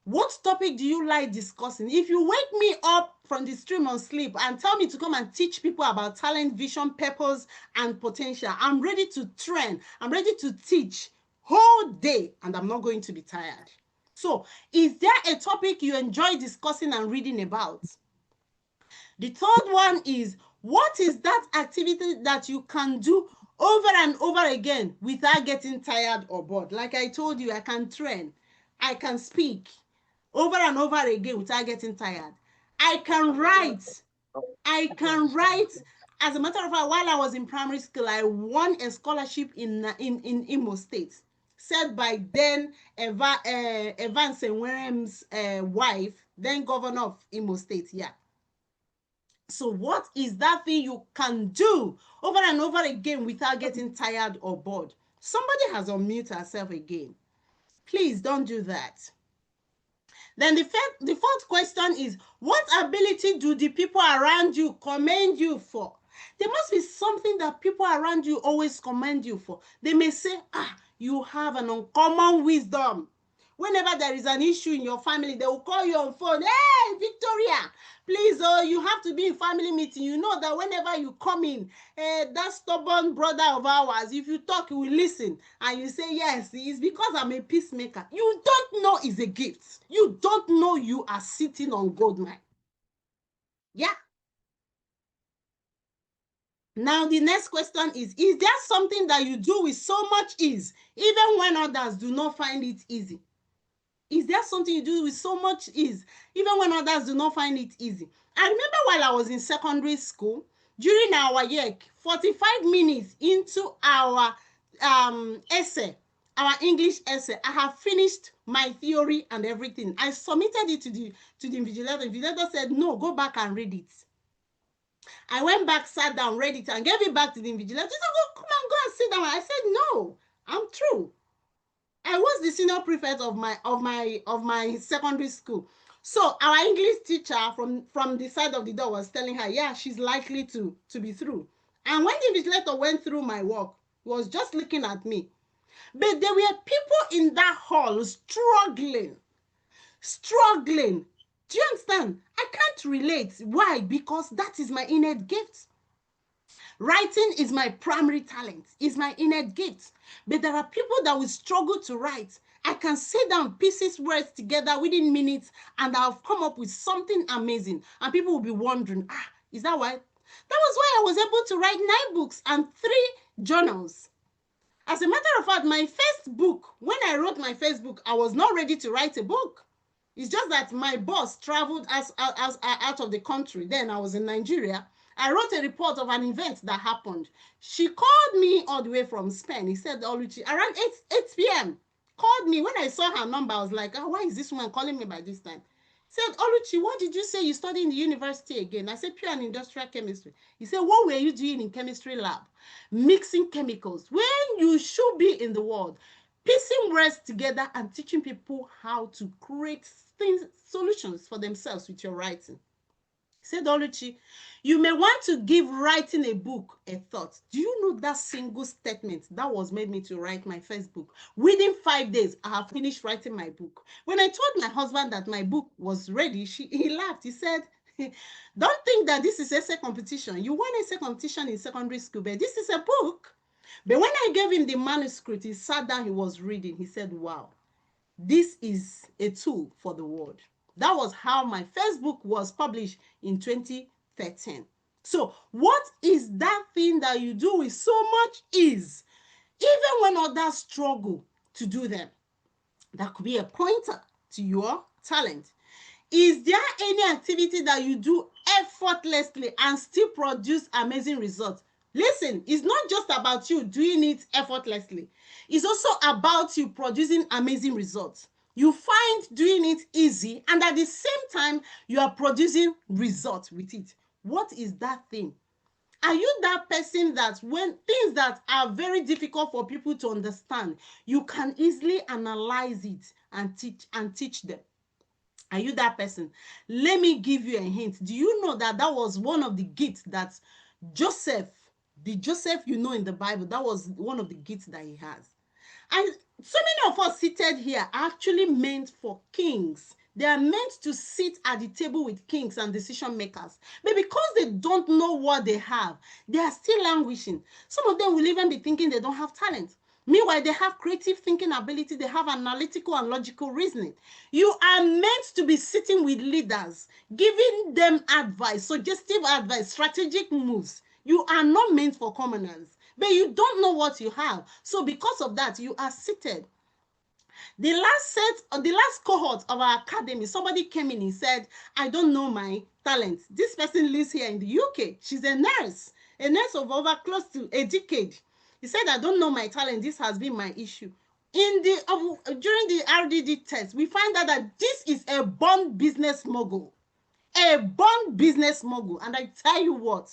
What topic do you like discussing? If you wake me up from the stream on sleep and tell me to come and teach people about talent, vision, purpose, and potential, I'm ready to train. I'm ready to teach whole day, and I'm not going to be tired. So, is there a topic you enjoy discussing and reading about? The third one is, what is that activity that you can do over and over again without getting tired or bored? Like I told you, I can train, I can speak over and over again without getting tired. I can write. As a matter of fact, while I was in primary school, I won a scholarship in Imo State, set by then Evans Enwerem's wife, then governor of Imo State. Yeah. So what is that thing you can do over and over again without getting tired or bored? Somebody has unmuted herself again. Please don't do that. Then the fourth question is, what ability do the people around you commend you for? There must be something that people around you always commend you for. They may say, you have an uncommon wisdom. Whenever there is an issue in your family, they will call you on phone. Hey, Victoria, please, you have to be in family meeting. You know that whenever you come in, that stubborn brother of ours, if you talk, he will listen. And you say, yes, it's because I'm a peacemaker. You don't know it's a gift. You don't know you are sitting on gold mine. Yeah. Now, the next question is there something that you do with so much ease, even when others do not find it easy? Is there something you do with so much ease, even when others do not find it easy? I remember while I was in secondary school, during our year, 45 minutes into our essay, our English essay, I have finished my theory and everything. I submitted it to the invigilator. The invigilator said, no, go back and read it. I went back, sat down, read it, and gave it back to the invigilator. He said, come on, go and sit down. I said, no, I'm true. I was the senior prefect of my secondary school. So our English teacher from the side of the door was telling her, yeah, she's likely to be through. And when the invigilator went through my work, he was just looking at me. But there were people in that hall struggling. Do you understand? I can't relate. Why? Because that is my innate gift. Writing is my primary talent, is my innate gift. But there are people that will struggle to write. I can sit down, pieces words together within minutes, and I'll come up with something amazing. And people will be wondering, is that why? That was why I was able to write 9 books and 3 journals. As a matter of fact, my first book, when I wrote my first book, I was not ready to write a book. It's just that my boss traveled out of the country. Then I was in Nigeria. I wrote a report of an event that happened. She called me all the way from Spain. He said, Oluchi, around 8 p.m. Called me. When I saw her number, I was like, why is this woman calling me by this time? He said, Oluchi, what did you say you studied in the university again? I said, pure and industrial chemistry. He said, what were you doing in chemistry lab? Mixing chemicals. When you should be in the world, piecing words together and teaching people how to create solutions for themselves with your writing. He said, Oluchi, you may want to give writing a book a thought. Do you know that single statement that was made me to write my first book? Within 5 days, I have finished writing my book. When I told my husband that my book was ready, he laughed. He said, don't think that this is essay competition. You won essay competition in secondary school, but this is a book. But when I gave him the manuscript, he sat down, he was reading. He said, wow, this is a tool for the world. That was how my first book was published in 2013. So what is that thing that you do with so much ease, even when others struggle to do them? That could be a pointer to your talent. Is there any activity that you do effortlessly and still produce amazing results? Listen, it's not just about you doing it effortlessly. It's also about you producing amazing results. You find doing it easy, and at the same time, you are producing results with it. What is that thing? Are you that person that when things that are very difficult for people to understand, you can easily analyze it and teach them? Are you that person? Let me give you a hint. Do you know that was one of the gifts that Joseph you know in the Bible, that was one of the gifts that he has? And so many of us seated here are actually meant for kings. They are meant to sit at the table with kings and decision makers. But because they don't know what they have, they are still languishing. Some of them will even be thinking they don't have talent. Meanwhile, they have creative thinking ability. They have analytical and logical reasoning. You are meant to be sitting with leaders, giving them advice, suggestive advice, strategic moves. You are not meant for commoners, but you don't know what you have. So because of that, you are seated. The last cohort of our academy, somebody came in and said, I don't know my talent. This person lives here in the UK. She's a nurse of over close to a decade. He said, I don't know my talent. This has been my issue. During the RDD test, we find out that this is a born business mogul. A born business mogul. And I tell you what,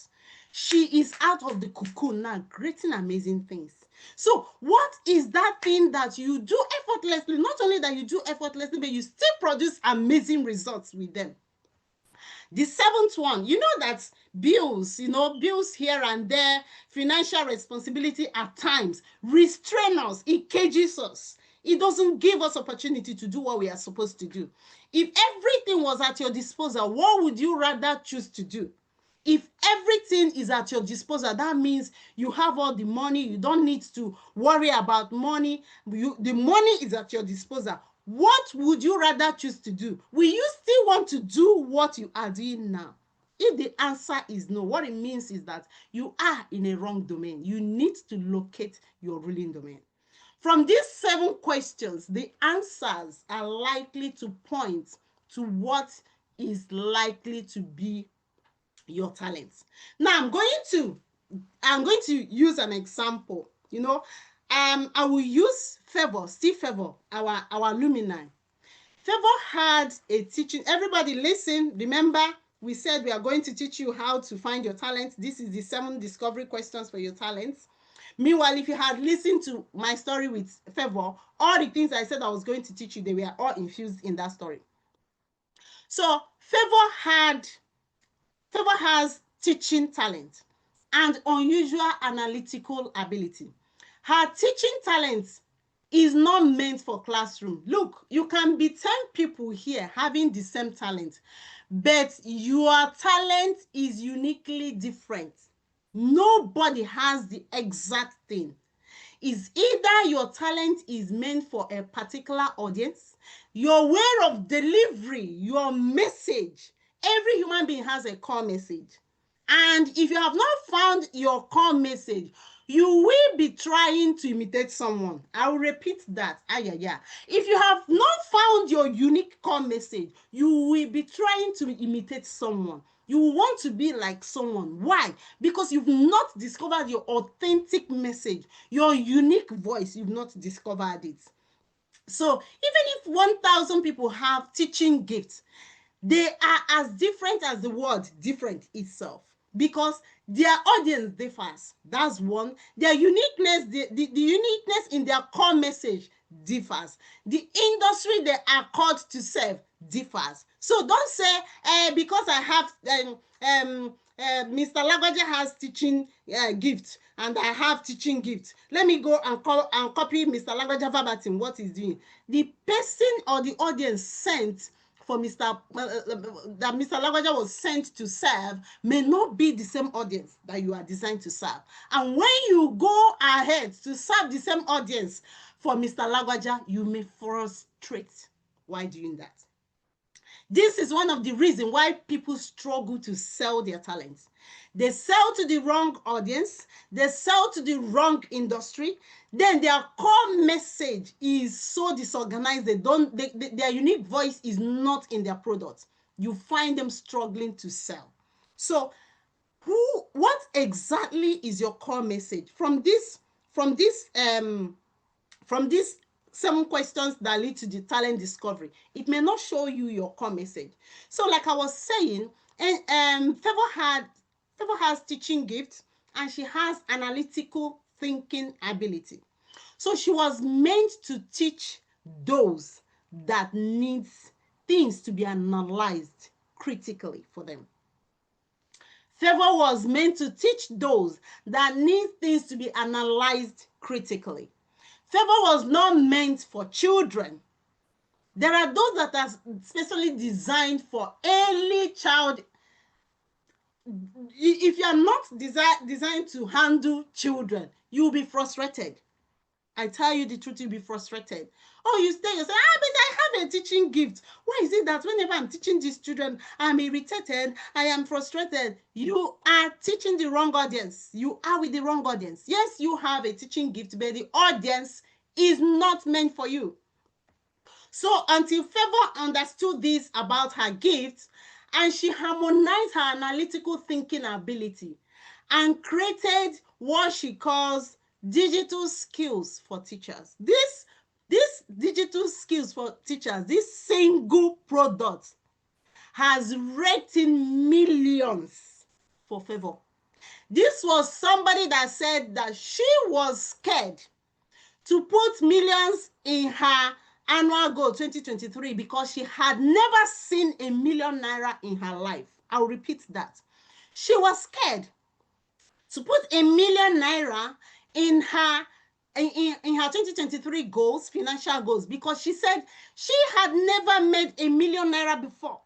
she is out of the cocoon now, creating amazing things. So what is that thing that you do effortlessly? Not only that you do effortlessly, but you still produce amazing results with them. The seventh one, you know that bills here and there, financial responsibility at times restrain us, it cages us. It doesn't give us opportunity to do what we are supposed to do. If everything was at your disposal, what would you rather choose to do? If everything is at your disposal, that means you have all the money. You don't need to worry about money. The money is at your disposal. What would you rather choose to do? Will you still want to do what you are doing now? If the answer is no, what it means is that you are in a wrong domain. You need to locate your ruling domain. From these 7 questions, the answers are likely to point to what is likely to be your talents. Now I'm going to use an example. I will use Favor, Steve Favor, our alumni. Favor had a teaching. Everybody listen. Remember, we said we are going to teach you how to find your talents. This is the 7 discovery questions for your talents. Meanwhile, if you had listened to my story with Favor, all the things I said I was going to teach you, they were all infused in that story. So Favor has teaching talent and unusual analytical ability. Her teaching talent is not meant for classroom. Look, you can be 10 people here having the same talent, but your talent is uniquely different. Nobody has the exact thing. Is either your talent is meant for a particular audience, your way of delivery, your message. Every human being has a core message. And if you have not found your core message, you will be trying to imitate someone. I will repeat that. If you have not found your unique core message, you will be trying to imitate someone. You want to be like someone. Why? Because you've not discovered your authentic message, your unique voice. You've not discovered it. So even if 1,000 people have teaching gifts, they are as different as the word different itself, because their audience differs. That's one. Their uniqueness, the uniqueness in their core message differs. The industry they are called to serve differs. So don't say, because I have Mr. Lagbaja has teaching gift and I have teaching gift, let me go and copy Mr. Lagbaja verbatim what he's doing. The person or the audience sent for that Mr. Lagbaja was sent to serve may not be the same audience that you are designed to serve. And when you go ahead to serve the same audience for Mr. Lagbaja, you may frustrate while doing that. This is one of the reasons why people struggle to sell their talents. They sell to the wrong audience, they sell to the wrong industry, then their core message is so disorganized, their unique voice is not in their product. You find them struggling to sell. So what exactly is your core message? From these 7 questions that lead to the talent discovery, it may not show you your core message. So like I was saying, Favor has teaching gifts and she has analytical thinking ability. So she was meant to teach those that needs things to be analyzed critically for them. Favor was meant to teach those that need things to be analyzed critically. Favor was not meant for children. There are those that are specially designed for early child. If you are not designed to handle children, you'll be frustrated. I tell you the truth, you'll be frustrated. Oh, you say, but I have a teaching gift. Why is it that whenever I'm teaching these children, I'm irritated, I am frustrated? You are teaching the wrong audience. You are with the wrong audience. Yes, you have a teaching gift, but the audience is not meant for you. So until Favor understood this about her gift, and she harmonized her analytical thinking ability and created what she calls digital skills for teachers. This digital skills for teachers, this single product has raked in millions for Favor. This was somebody that said that she was scared to put millions in her annual goal 2023 because she had never seen ₦1 million in her life. I'll repeat that. She was scared to put ₦1 million in her 2023 goals, financial goals, because she said she had never made ₦1 million before.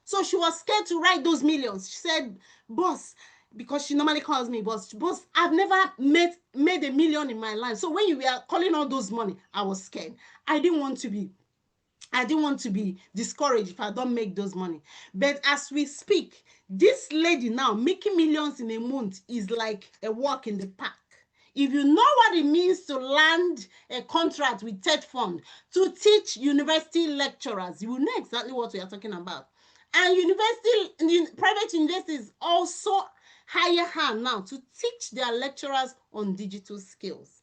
So she was scared to write those millions. She said, boss, because she normally calls me boss, I've never made ₦1 million in my life. So when you were calling all those money, I was scared. I didn't want to be discouraged if I don't make those money. But as we speak, this lady now making millions in a month is like a walk in the park. If you know what it means to land a contract with TED Fund to teach university lecturers, you will know exactly what we are talking about. And private universities also hire her now to teach their lecturers on digital skills.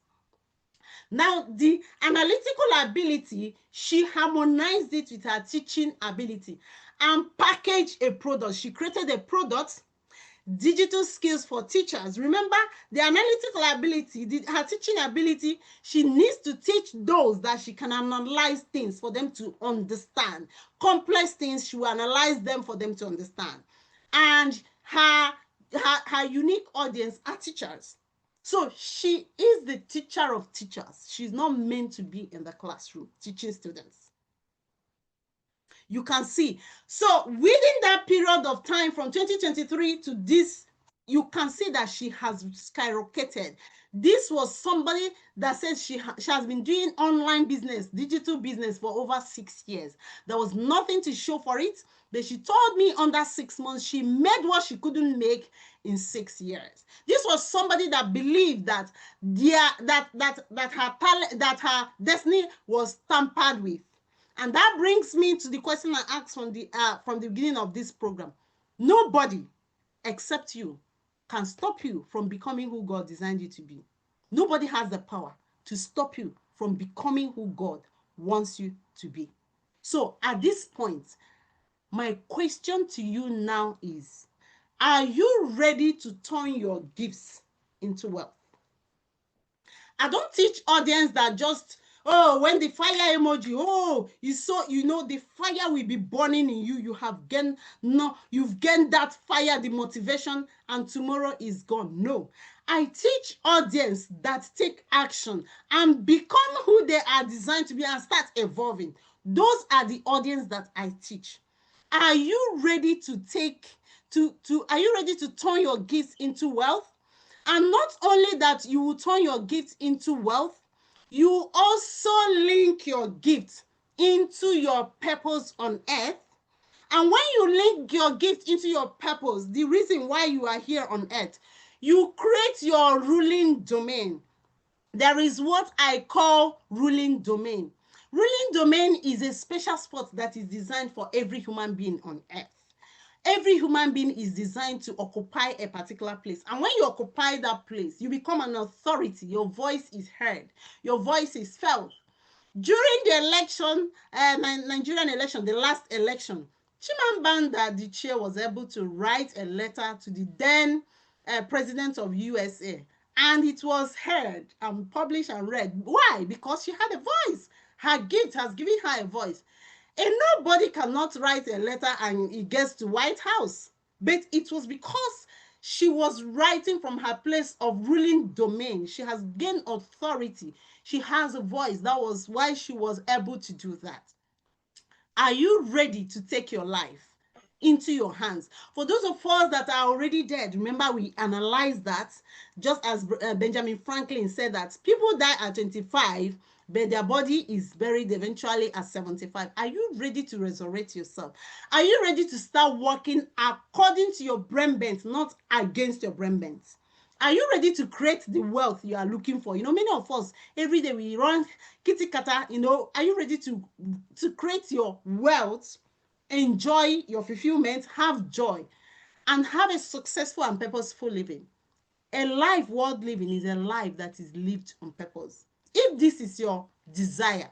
Now, the analytical ability, she harmonized it with her teaching ability and packaged a product. She created a product, digital skills for teachers. Remember, the analytical ability, her teaching ability, she needs to teach those that she can analyze things for them to understand. Complex things, she will analyze them for them to understand. And her unique audience are teachers. So she is the teacher of teachers. She's not meant to be in the classroom teaching students. You can see. So within that period of time from 2023 to this, you can see that she has skyrocketed. This was somebody that says she has been doing online business, digital business for over 6 years. There was nothing to show for it, but she told me under 6 months, she made what she couldn't make in 6 years. This was somebody that believed that her destiny was tampered with. And that brings me to the question I asked from the beginning of this program. Nobody except you can stop you from becoming who God designed you to be. Nobody has the power to stop you from becoming who God wants you to be. So at this point, my question to you now is, are you ready to turn your gifts into wealth? I don't teach audience that just, oh, when the fire emoji, oh, the fire will be burning in you. You've gained that fire, the motivation, and tomorrow is gone. No, I teach audience that take action and become who they are designed to be and start evolving. Those are the audience that I teach. Are you ready to are you ready to turn your gifts into wealth? And not only that, you will turn your gifts into wealth, you also link your gift into your purpose on earth. And when you link your gift into your purpose, the reason why you are here on earth, you create your ruling domain. There is what I call ruling domain. Ruling domain is a special spot that is designed for every human being on earth. Every human being is designed to occupy a particular place. And when you occupy that place, you become an authority. Your voice is heard. Your voice is felt. During the election, Nigerian election, the last election, Chimamanda Adichie was able to write a letter to the then president of USA. And it was heard and published and read. Why? Because she had a voice. Her gift has given her a voice. And nobody cannot write a letter and it gets to White House. But it was because She was writing from her place of ruling domain. She has gained authority. She has a voice. That was why she was able to do that. Are you ready to take your life into your hands? For those of us that are already dead, remember we analyzed that, just as Benjamin Franklin said that people die at 25, but their body is buried eventually at 75. Are you ready to resurrect yourself? Are you ready to start working according to your brain bent, not against your brain bent? Are you ready to create the wealth you are looking for? You know, many of us, every day we run kitty kata, you know, are you ready to create your wealth, enjoy your fulfillment, have joy, and have a successful and purposeful living? A life worth living is a life that is lived on purpose. If this is your desire,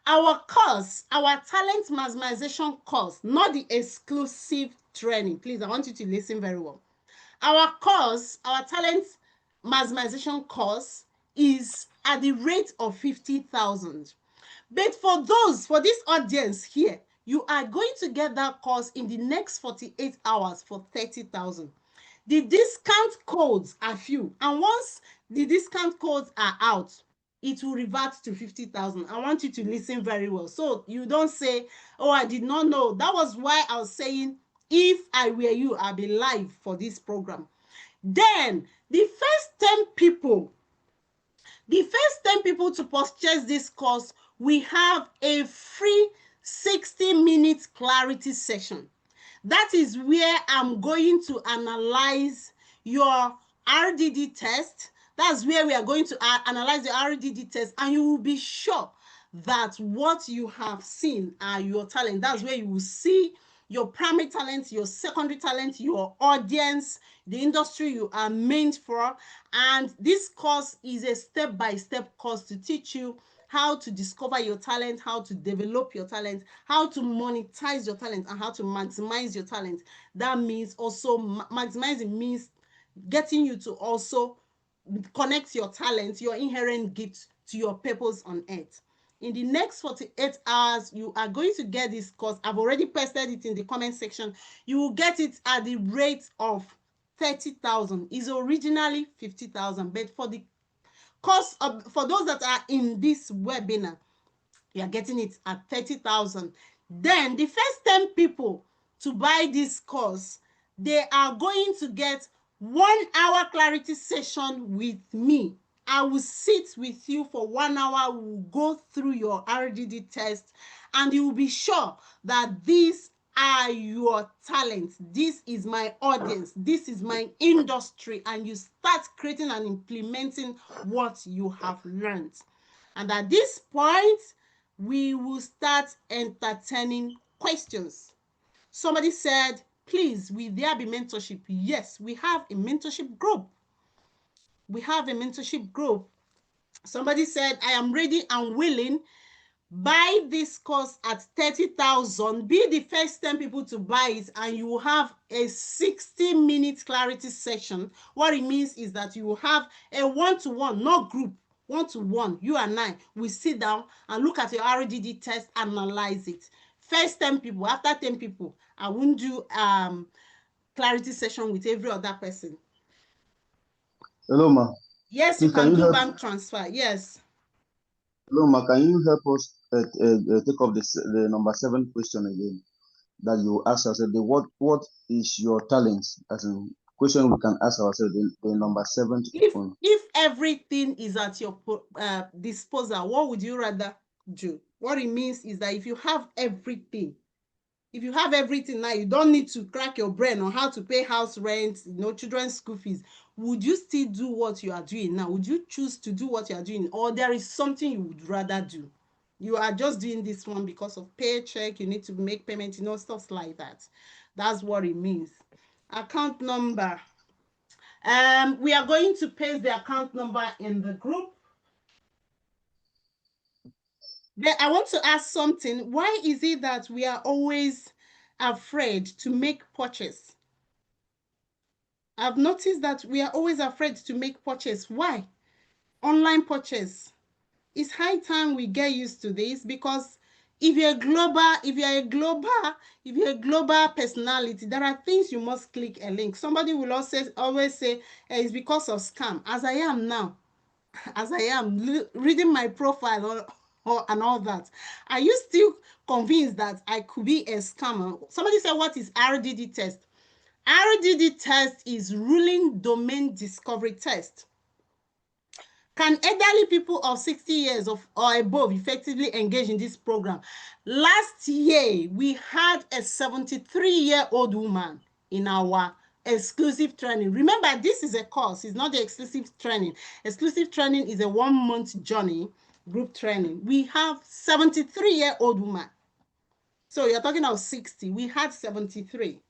our course, our talent maximization course, not the exclusive training. Please, I want you to listen very well. Our course, our talent maximization course is at the rate of 50,000. But for this audience here, you are going to get that course in the next 48 hours for 30,000. The discount codes are few, and once the discount codes are out, it will revert to 50,000. I want you to listen very well, so you don't say, oh, I did not know. That was why I was saying, if I were you, I'll be live for this program. Then the first 10 people to purchase this course, we have a free 60-minute clarity session. That is where I'm going to analyze your RDD test. That's where we are going to analyze the RDD test, and you will be sure that what you have seen are your talent. That's where you will see your primary talent, your secondary talent, your audience, the industry you are meant for. And this course is a step-by-step course to teach you how to discover your talent, how to develop your talent, how to monetize your talent, and how to maximize your talent. That means also maximizing means getting you to also connect your talent, your inherent gifts, to your purpose on earth. In the next 48 hours, you are going to get this course. I've already pasted it in the comment section. You will get it at the rate of 30,000. It's originally 50,000, but for the course for those that are in this webinar, you are getting it at 30,000. Then the first 10 people to buy this course, they are going to get 1 hour clarity session with me. I will sit with you for 1 hour. We will go through your RDD test, and you will be sure that these are your talents. This is my audience. This is my industry. And you start creating and implementing what you have learned. And at this point, we will start entertaining questions. Somebody said, please, will there be mentorship? Yes, we have a mentorship group. We have a mentorship group. Somebody said, I am ready and willing. Buy this course at 30,000. Be the first 10 people to buy it, and you will have a 60-minute clarity session. What it means is that you will have a one-to-one, not group, one-to-one. You and I, we sit down and look at your RDD test, analyze it. First 10 people, after 10 people, I won't do clarity session with every other person. Hello, ma. Yes, Please, you can do bank transfer. Yes. Hello, ma. Can you help us take up the number 7 question again that you ask ourselves? What is your talent? As a question we can ask ourselves. The number 7 one. If everything is at your disposal, what would you rather do? What it means is that if you have everything now, you don't need to crack your brain on how to pay house rent, children's school fees. Would you still do what you are doing now? Would you choose to do what you are doing, or there is something you would rather do? You are just doing this one because of paycheck, you need to make payment, stuff like that. That's what it means. Account number. We are going to paste the account number in the group. But I want to ask something. Why is it that we are always afraid to make purchase? I've noticed that we are always afraid to make purchase. Why? Online purchase. It's high time we get used to this, because if you're a global personality, there are things you must click a link. Somebody will always say, it's because of scam. As I am now, as I am reading my profile and all that, are you still convinced that I could be a scammer? Somebody said, what is RDD test? RDD test is ruling domain discovery test. Can elderly people of 60 years or above effectively engage in this program? Last year, we had a 73-year-old woman in our exclusive training. Remember, this is a course. It's not the exclusive training. Exclusive training is a 1-month journey, group training. We have 73-year-old woman. So you're talking about 60. We had 73.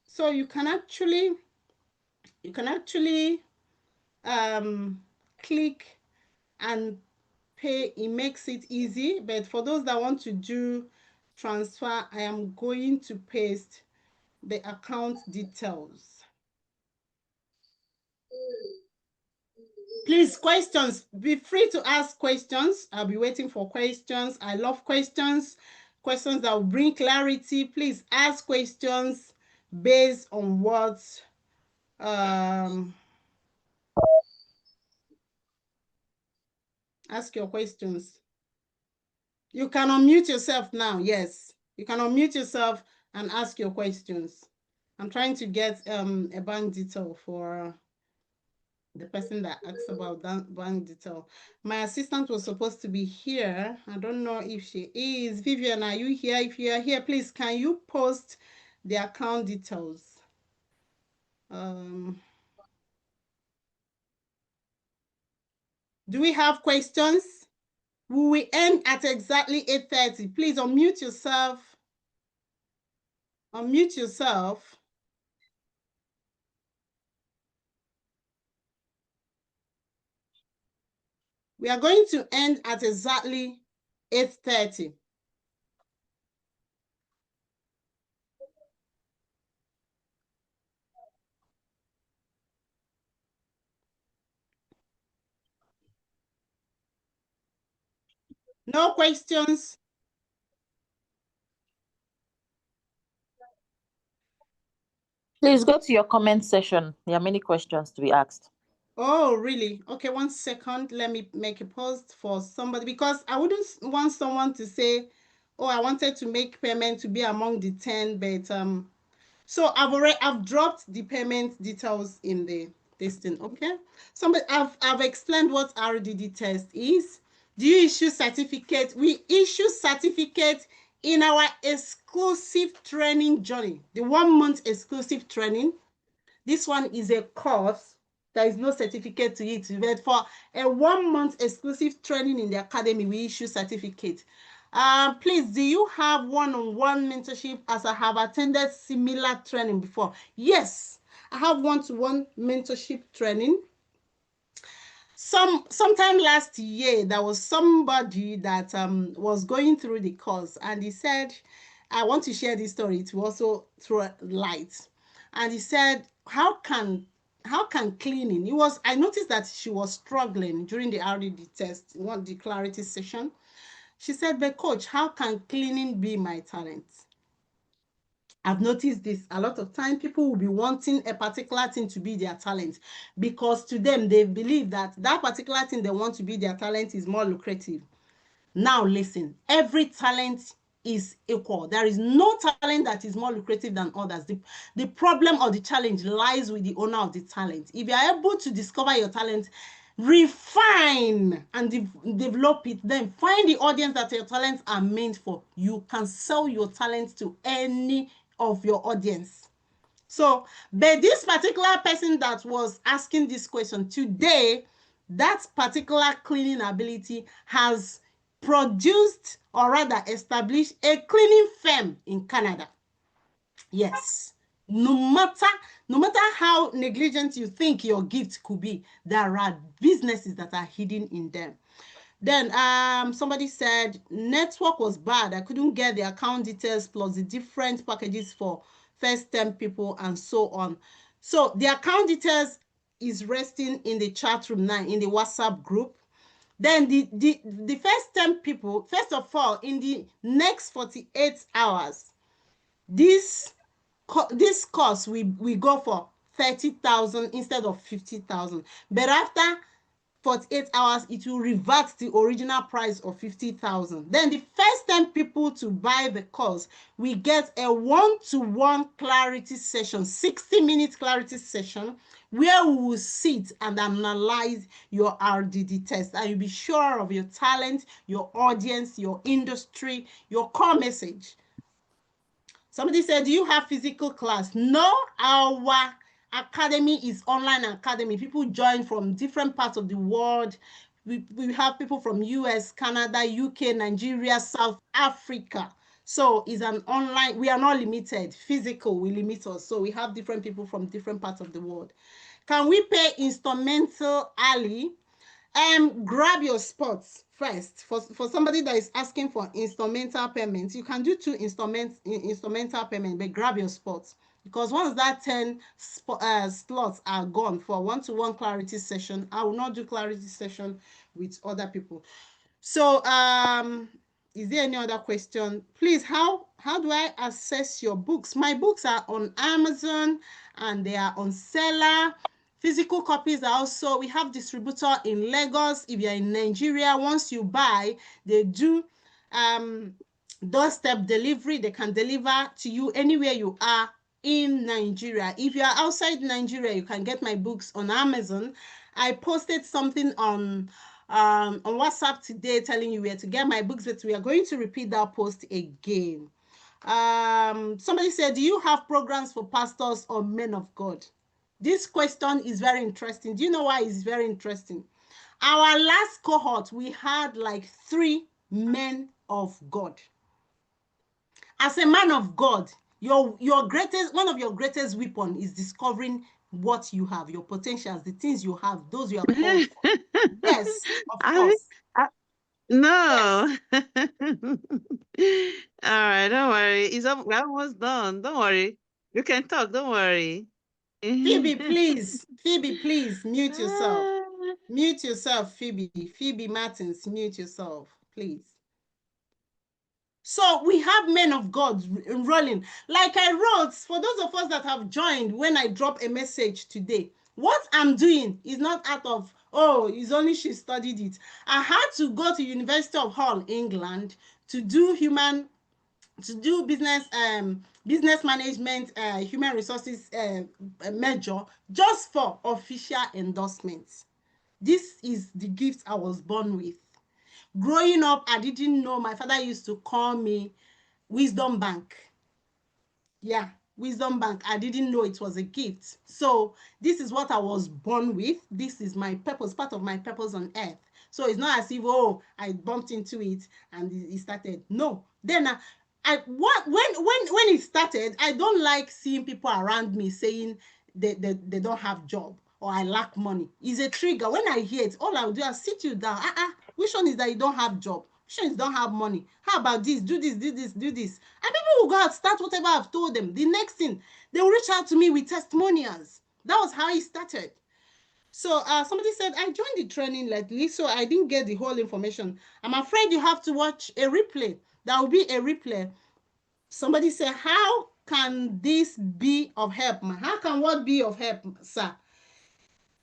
So you can actually click and pay. It makes it easy, but for those that want to do transfer, I am going to paste the account details. Please, questions, be free to ask questions. I'll be waiting for questions. I love questions that will bring clarity. Please ask questions based on what ask your questions. You can unmute yourself now. Yes, you can unmute yourself and ask your questions. I'm trying to get a bank detail for the person that asked about that bank detail. My assistant was supposed to be here. I don't know if she is. Vivian, are you here? If you are here, please, can you post the account details? Do we have questions? Will we end at exactly 8:30? Please unmute yourself. Unmute yourself. We are going to end at exactly 8:30. No questions? Please go to your comment section. There are many questions to be asked. Oh, really? Okay, 1 second. Let me make a post for somebody, because I wouldn't want someone to say, oh, I wanted to make payment to be among the 10, but so I've dropped the payment details in the listing. Okay. Somebody, I've explained what RDD test is. Do you issue certificate? We issue certificate in our exclusive training journey, the 1-month exclusive training. This one is a course. There is no certificate to it, but for a 1-month exclusive training in the academy, we issue certificate. Please, do you have one-on-one mentorship, as I have attended similar training before? Yes, I have one-to-one mentorship training. Sometime last year, there was somebody that was going through the course, and he said, I want to share this story to also throw light. And he said, how can cleaning, I noticed that she was struggling during the RDD test, the clarity session. She said, but coach, how can cleaning be my talent? I've noticed this a lot of time. People will be wanting a particular thing to be their talent, because to them, they believe that that particular thing they want to be their talent is more lucrative. Now listen, every talent is equal. There is no talent that is more lucrative than others. The problem or the challenge lies with the owner of the talent. If you are able to discover your talent, refine and develop it, then find the audience that your talents are meant for. You can sell your talents to any of your audience. So, but this particular person that was asking this question today, that particular cleaning ability has produced, or rather established, a cleaning firm in Canada. Yes. No matter how negligent you think your gift could be, there are businesses that are hidden in them. Then somebody said network was bad. I couldn't get the account details plus the different packages for first 10 people and so on. So the account details is resting in the chat room now, in the WhatsApp group. Then the first 10 people, first of all, in the next 48 hours, this course we go for 30,000 instead of 50,000. But after 48 hours, it will revert the original price of 50,000. Then the first 10 people to buy the course, we get a one-to-one clarity session, 60-minute clarity session, where we will sit and analyze your RDD test, and you'll be sure of your talent, your audience, your industry, your core message. Somebody said, do you have physical class? No, our academy is online academy. People join from different parts of the world. We have people from US, Canada, UK, Nigeria, South Africa. So it's an online, we are not limited. Physical, we limit us. So we have different people from different parts of the world. Can we pay instrumental early? Grab your spots first. For somebody that is asking for instrumental payments, you can do 2 instrumental payments, but grab your spots. Because once that 10 slots are gone for one-to-one clarity session, I will not do clarity session with other people. So is there any other question? Please, how do I access your books? My books are on Amazon and they are on Seller. Physical copies are also, we have distributor in Lagos. If you're in Nigeria, once you buy, they do doorstep delivery. They can deliver to you anywhere you are in Nigeria. If you are outside Nigeria, you can get my books on Amazon. I posted something on WhatsApp today telling you where to get my books, but we are going to repeat that post again. Somebody said, do you have programs for pastors or men of God? This question is very interesting. Do you know why it's very interesting? Our last cohort, we had like 3 men of God. As a man of God, your greatest, one of your greatest weapon is discovering what you have, your potentials, the things you have, those you are called for. Yes, of course. No. All right, don't worry. We're almost done. Don't worry. You can talk. Don't worry. Phoebe, please. Phoebe, please mute yourself. Mute yourself, Phoebe. Phoebe Martins, mute yourself, please. So we have men of God enrolling. Like I wrote, for those of us that have joined when I drop a message today, what I'm doing is not out of, oh, it's only she studied it. I had to go to University of Hull, England, to do business management, human resources major, just for official endorsements. This is the gift I was born with. Growing up, I didn't know. My father used to call me Wisdom Bank. Yeah, Wisdom Bank. I didn't know it was a gift. So this is what I was born with. This is my purpose, part of my purpose on earth. So it's not as if, oh, I bumped into it and it started. No. Then when it started, I don't like seeing people around me saying they don't have job or I lack money. It's a trigger. When I hear it, all I will do is sit you down. Which one is that you don't have job? Which one is don't have money? How about this? Do this, do this, do this. And people will go out, start whatever I've told them. The next thing, they will reach out to me with testimonials. That was how it started. So somebody said, I joined the training lately, so I didn't get the whole information. I'm afraid you have to watch a replay. There will be a replay. Somebody said, how can this be of help? How can what be of help, sir?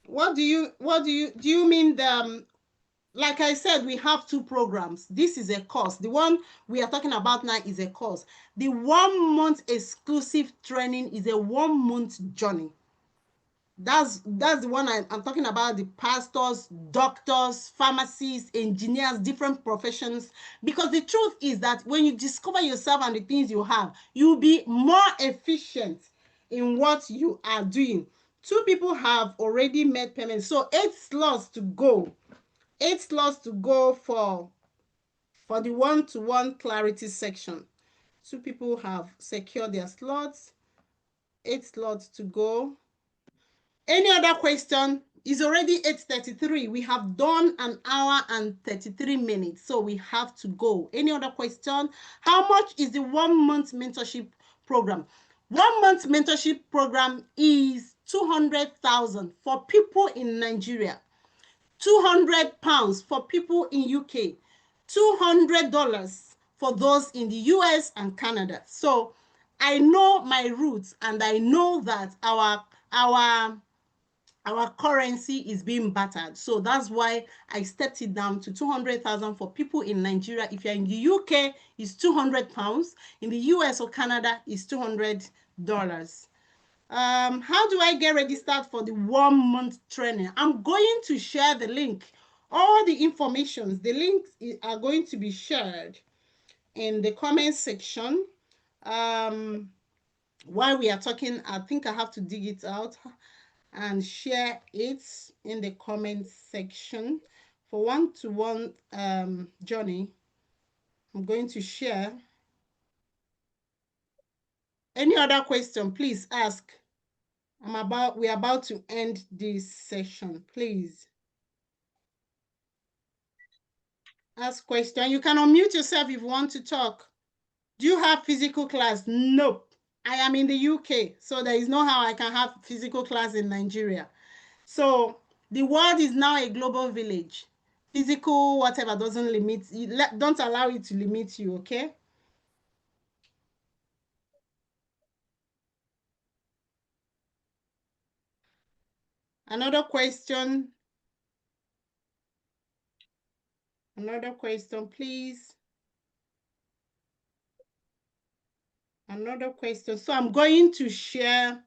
Do you mean the, like I said, we have 2 programs. This is a course. The one we are talking about now is a course. The 1 month exclusive training is a 1 month journey. That's the one I'm talking about, the pastors, doctors, pharmacists, engineers, different professions. Because the truth is that when you discover yourself and the things you have, you'll be more efficient in what you are doing. 2 people have already made payments. So 8 slots to go. 8 slots to go for the one-to-one clarity section. 2 people have secured their slots. 8 slots to go. Any other question? It's already 8:33. We have done 1 hour and 33 minutes, so we have to go. Any other question? How much is the 1 month mentorship program? 1 month mentorship program is 200,000 for people in Nigeria. £200 for people in UK, $200 for those in the US and Canada. So I know my roots, and I know that our currency is being battered. So that's why I stepped it down to 200,000 for people in Nigeria. If you're in the UK, it's £200. In the US or Canada, it's $200. How do I get registered for the 1 month training? I'm going to share the link. All the information, the links are going to be shared in the comment section. While we are talking, I think I have to dig it out and share it in the comment section. For one-to-one journey, I'm going to share. Any other question, please ask. We're about to end this session. Please ask question. You can unmute yourself if you want to talk. Do you have physical class? Nope. I am in the UK, so there is no how I can have physical class in Nigeria. So the world is now a global village. Physical, whatever, doesn't limit you. Don't allow it to limit you, okay? Another question. Another question, please. Another question. So I'm going to share.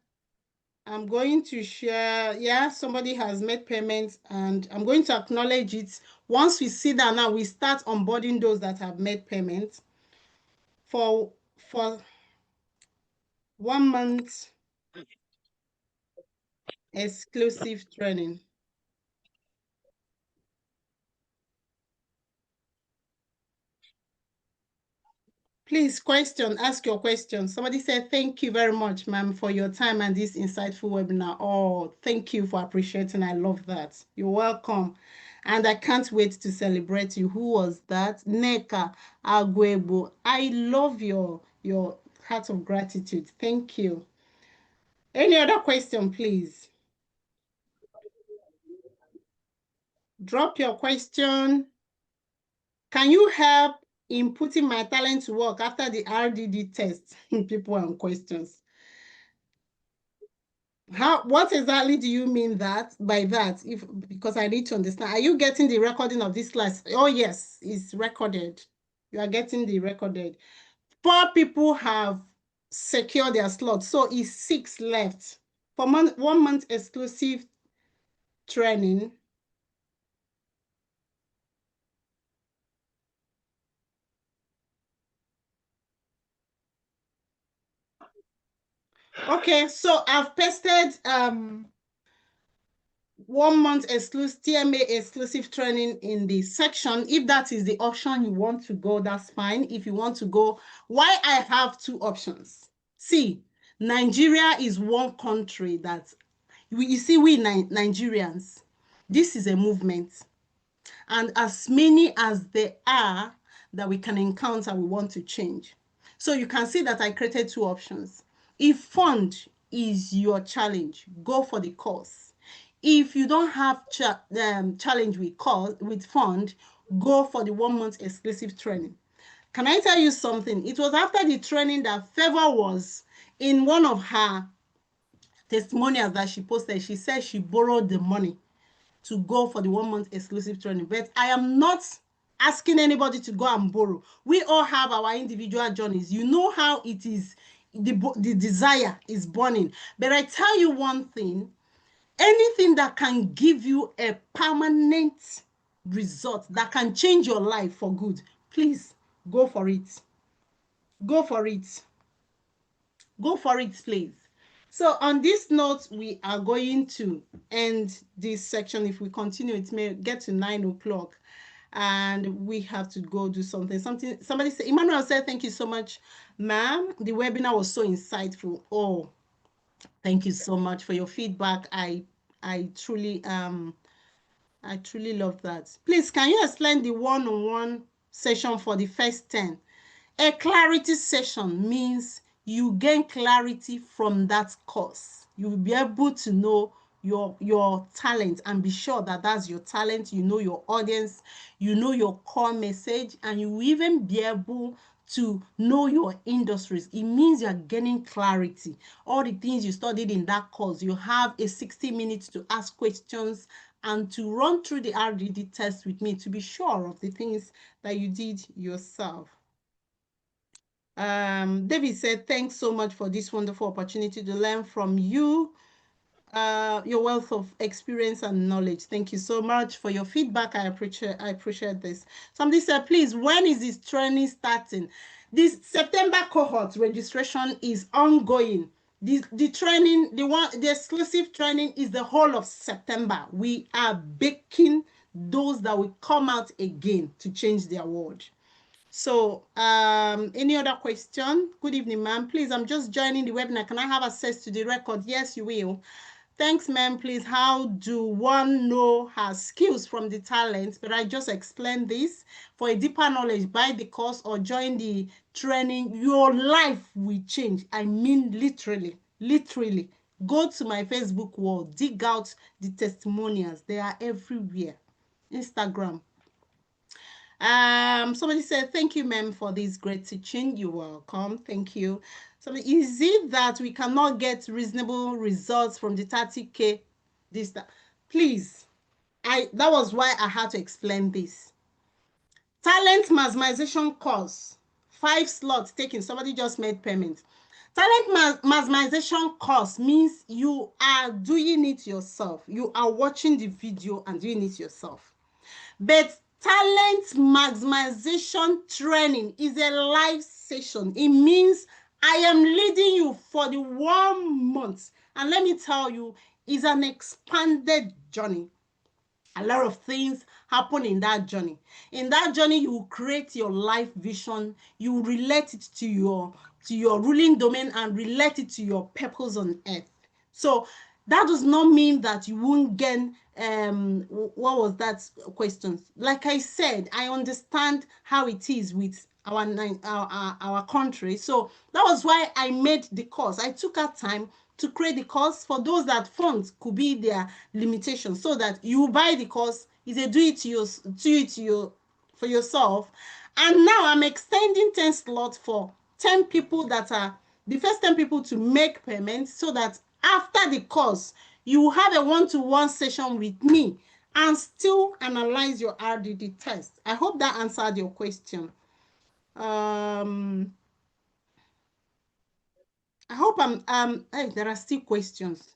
Yeah, somebody has made payments, and I'm going to acknowledge it. Once we see that, now we start onboarding those that have made payments for 1 month exclusive training. Please ask your question. Somebody said, thank you very much, ma'am, for your time and this insightful webinar. Oh, thank you for appreciating. I love that. You're welcome. And I can't wait to celebrate you. Who was that? Neka Agwebo. I love your heart of gratitude. Thank you. Any other question, please? Drop your question. Can you help in putting my talent to work after the RDD test? People and questions. What exactly do you mean by that? Because I need to understand. Are you getting the recording of this class? Oh yes, it's recorded. You are getting the recorded. 4 people have secured their slot, so it's 6 left for 1 month exclusive training. Okay, so I've pasted 1 month exclusive TMA exclusive training in the section. If that is the option you want to go, that's fine. If you want to go, why I have 2 options. See, Nigeria is one country that you see, we Nigerians, this is a movement, and as many as there are that we can encounter, we want to change. So you can see that I created 2 options. If fund is your challenge, go for the course. If you don't have challenge with fund, go for the 1 month exclusive training. Can I tell you something? It was after the training that Favor was in one of her testimonials that she posted. She said she borrowed the money to go for the 1 month exclusive training. But I am not asking anybody to go and borrow. We all have our individual journeys. You know how it is, the desire is burning. But I tell you one thing, anything that can give you a permanent result, that can change your life for good, please go for it. Go for it. Go for it, please. So on this note, we are going to end this section. If we continue, it may get to 9 o'clock and we have to go do something. Somebody said, Emmanuel said, thank you so much, ma'am. The webinar was so insightful. Oh, thank you so much for your feedback. I truly love that. Please, can you explain the one-on-one session for the first 10? A clarity session means you gain clarity from that course. You will be able to know your talent and be sure that that's your talent. You know your audience, you know your core message, and you will even be able to know your industries. It means you're gaining clarity. All the things you studied in that course, you have a 60 minutes to ask questions and to run through the RDD test with me to be sure of the things that you did yourself. David said, thanks so much for this wonderful opportunity to learn from you, your wealth of experience and knowledge. Thank you so much for your feedback. I appreciate this. Somebody said, please, when is this training starting? This September cohort registration is ongoing. The training, the exclusive training is the whole of September. We are baking those that will come out again to change their world. So, any other question? Good evening, ma'am. Please, I'm just joining the webinar. Can I have access to the record? Yes, you will. Thanks, ma'am. Please, how do one know her skills from the talent? But I just explained this. For a deeper knowledge, buy the course or join the training. Your life will change. I mean, literally, literally. Go to my Facebook wall, dig out the testimonials. They are everywhere. Instagram. Somebody said, thank you, ma'am, for this great teaching. You're welcome. Thank you. So is it that we cannot get reasonable results from the 30K? Please, that was why I had to explain this. Talent maximization course, 5 slots taken. Somebody just made payment. Talent maximization course means you are doing it yourself. You are watching the video and doing it yourself. But talent maximization training is a live session. It means I am leading you for the 1 month. And let me tell you, it's an expanded journey. A lot of things happen in that journey. In that journey, you will create your life vision. You will relate it to your ruling domain and relate it to your purpose on earth. So that does not mean that you won't gain, what was that question? Like I said, I understand how it is with our country. So that was why I made the course. I took out time to create the course for those that funds could be their limitation, so that you buy the course, is a do it for yourself. And now I'm extending 10 slots for 10 people that are the first 10 people to make payments, so that after the course, you will have a one-to-one session with me and still analyze your RDD test. I hope that answered your question. I hope hey, there are still questions.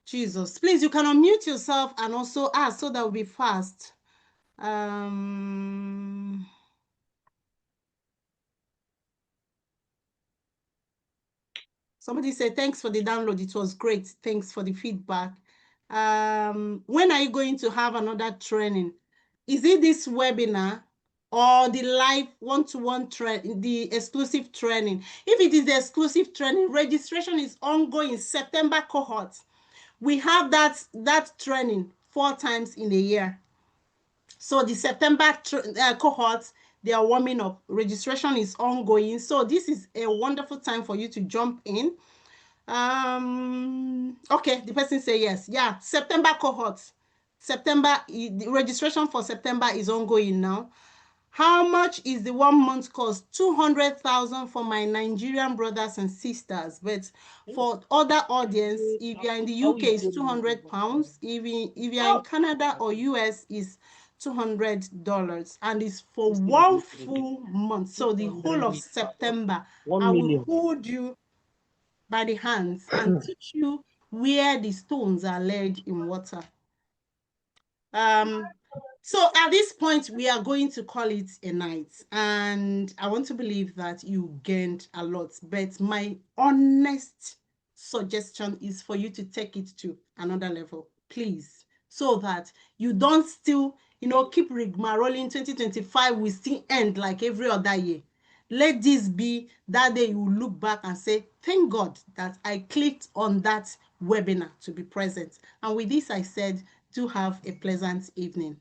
Jesus, please, you can unmute yourself and also ask, so that will be fast. Somebody said, thanks for the download. It was great. Thanks for the feedback. When are you going to have another training? Is it this webinar or the live one-to-one training, the exclusive training? If it is the exclusive training, registration is ongoing. September cohort. We have that training 4 times in a year. So the September cohort, they are warming up. Registration is ongoing. So this is a wonderful time for you to jump in. Okay, the person say yes. Yeah, September cohort. The registration for September is ongoing now. How much is the 1 month course? 200,000 for my Nigerian brothers and sisters. But for other audience, if you're in the UK, it's 200 pounds. If you're in Canada or US, is $200, and it's for 1 full month. So the whole of September, I will hold you by the hands and teach you where the stones are laid in water. So at this point, we are going to call it a night, and I want to believe that you gained a lot, but my honest suggestion is for you to take it to another level, please, so that you don't still, keep rigmaroling. 2025 will still end like every other year. Let this be that day you look back and say, thank God that I clicked on that webinar to be present. And with this, I said, do have a pleasant evening.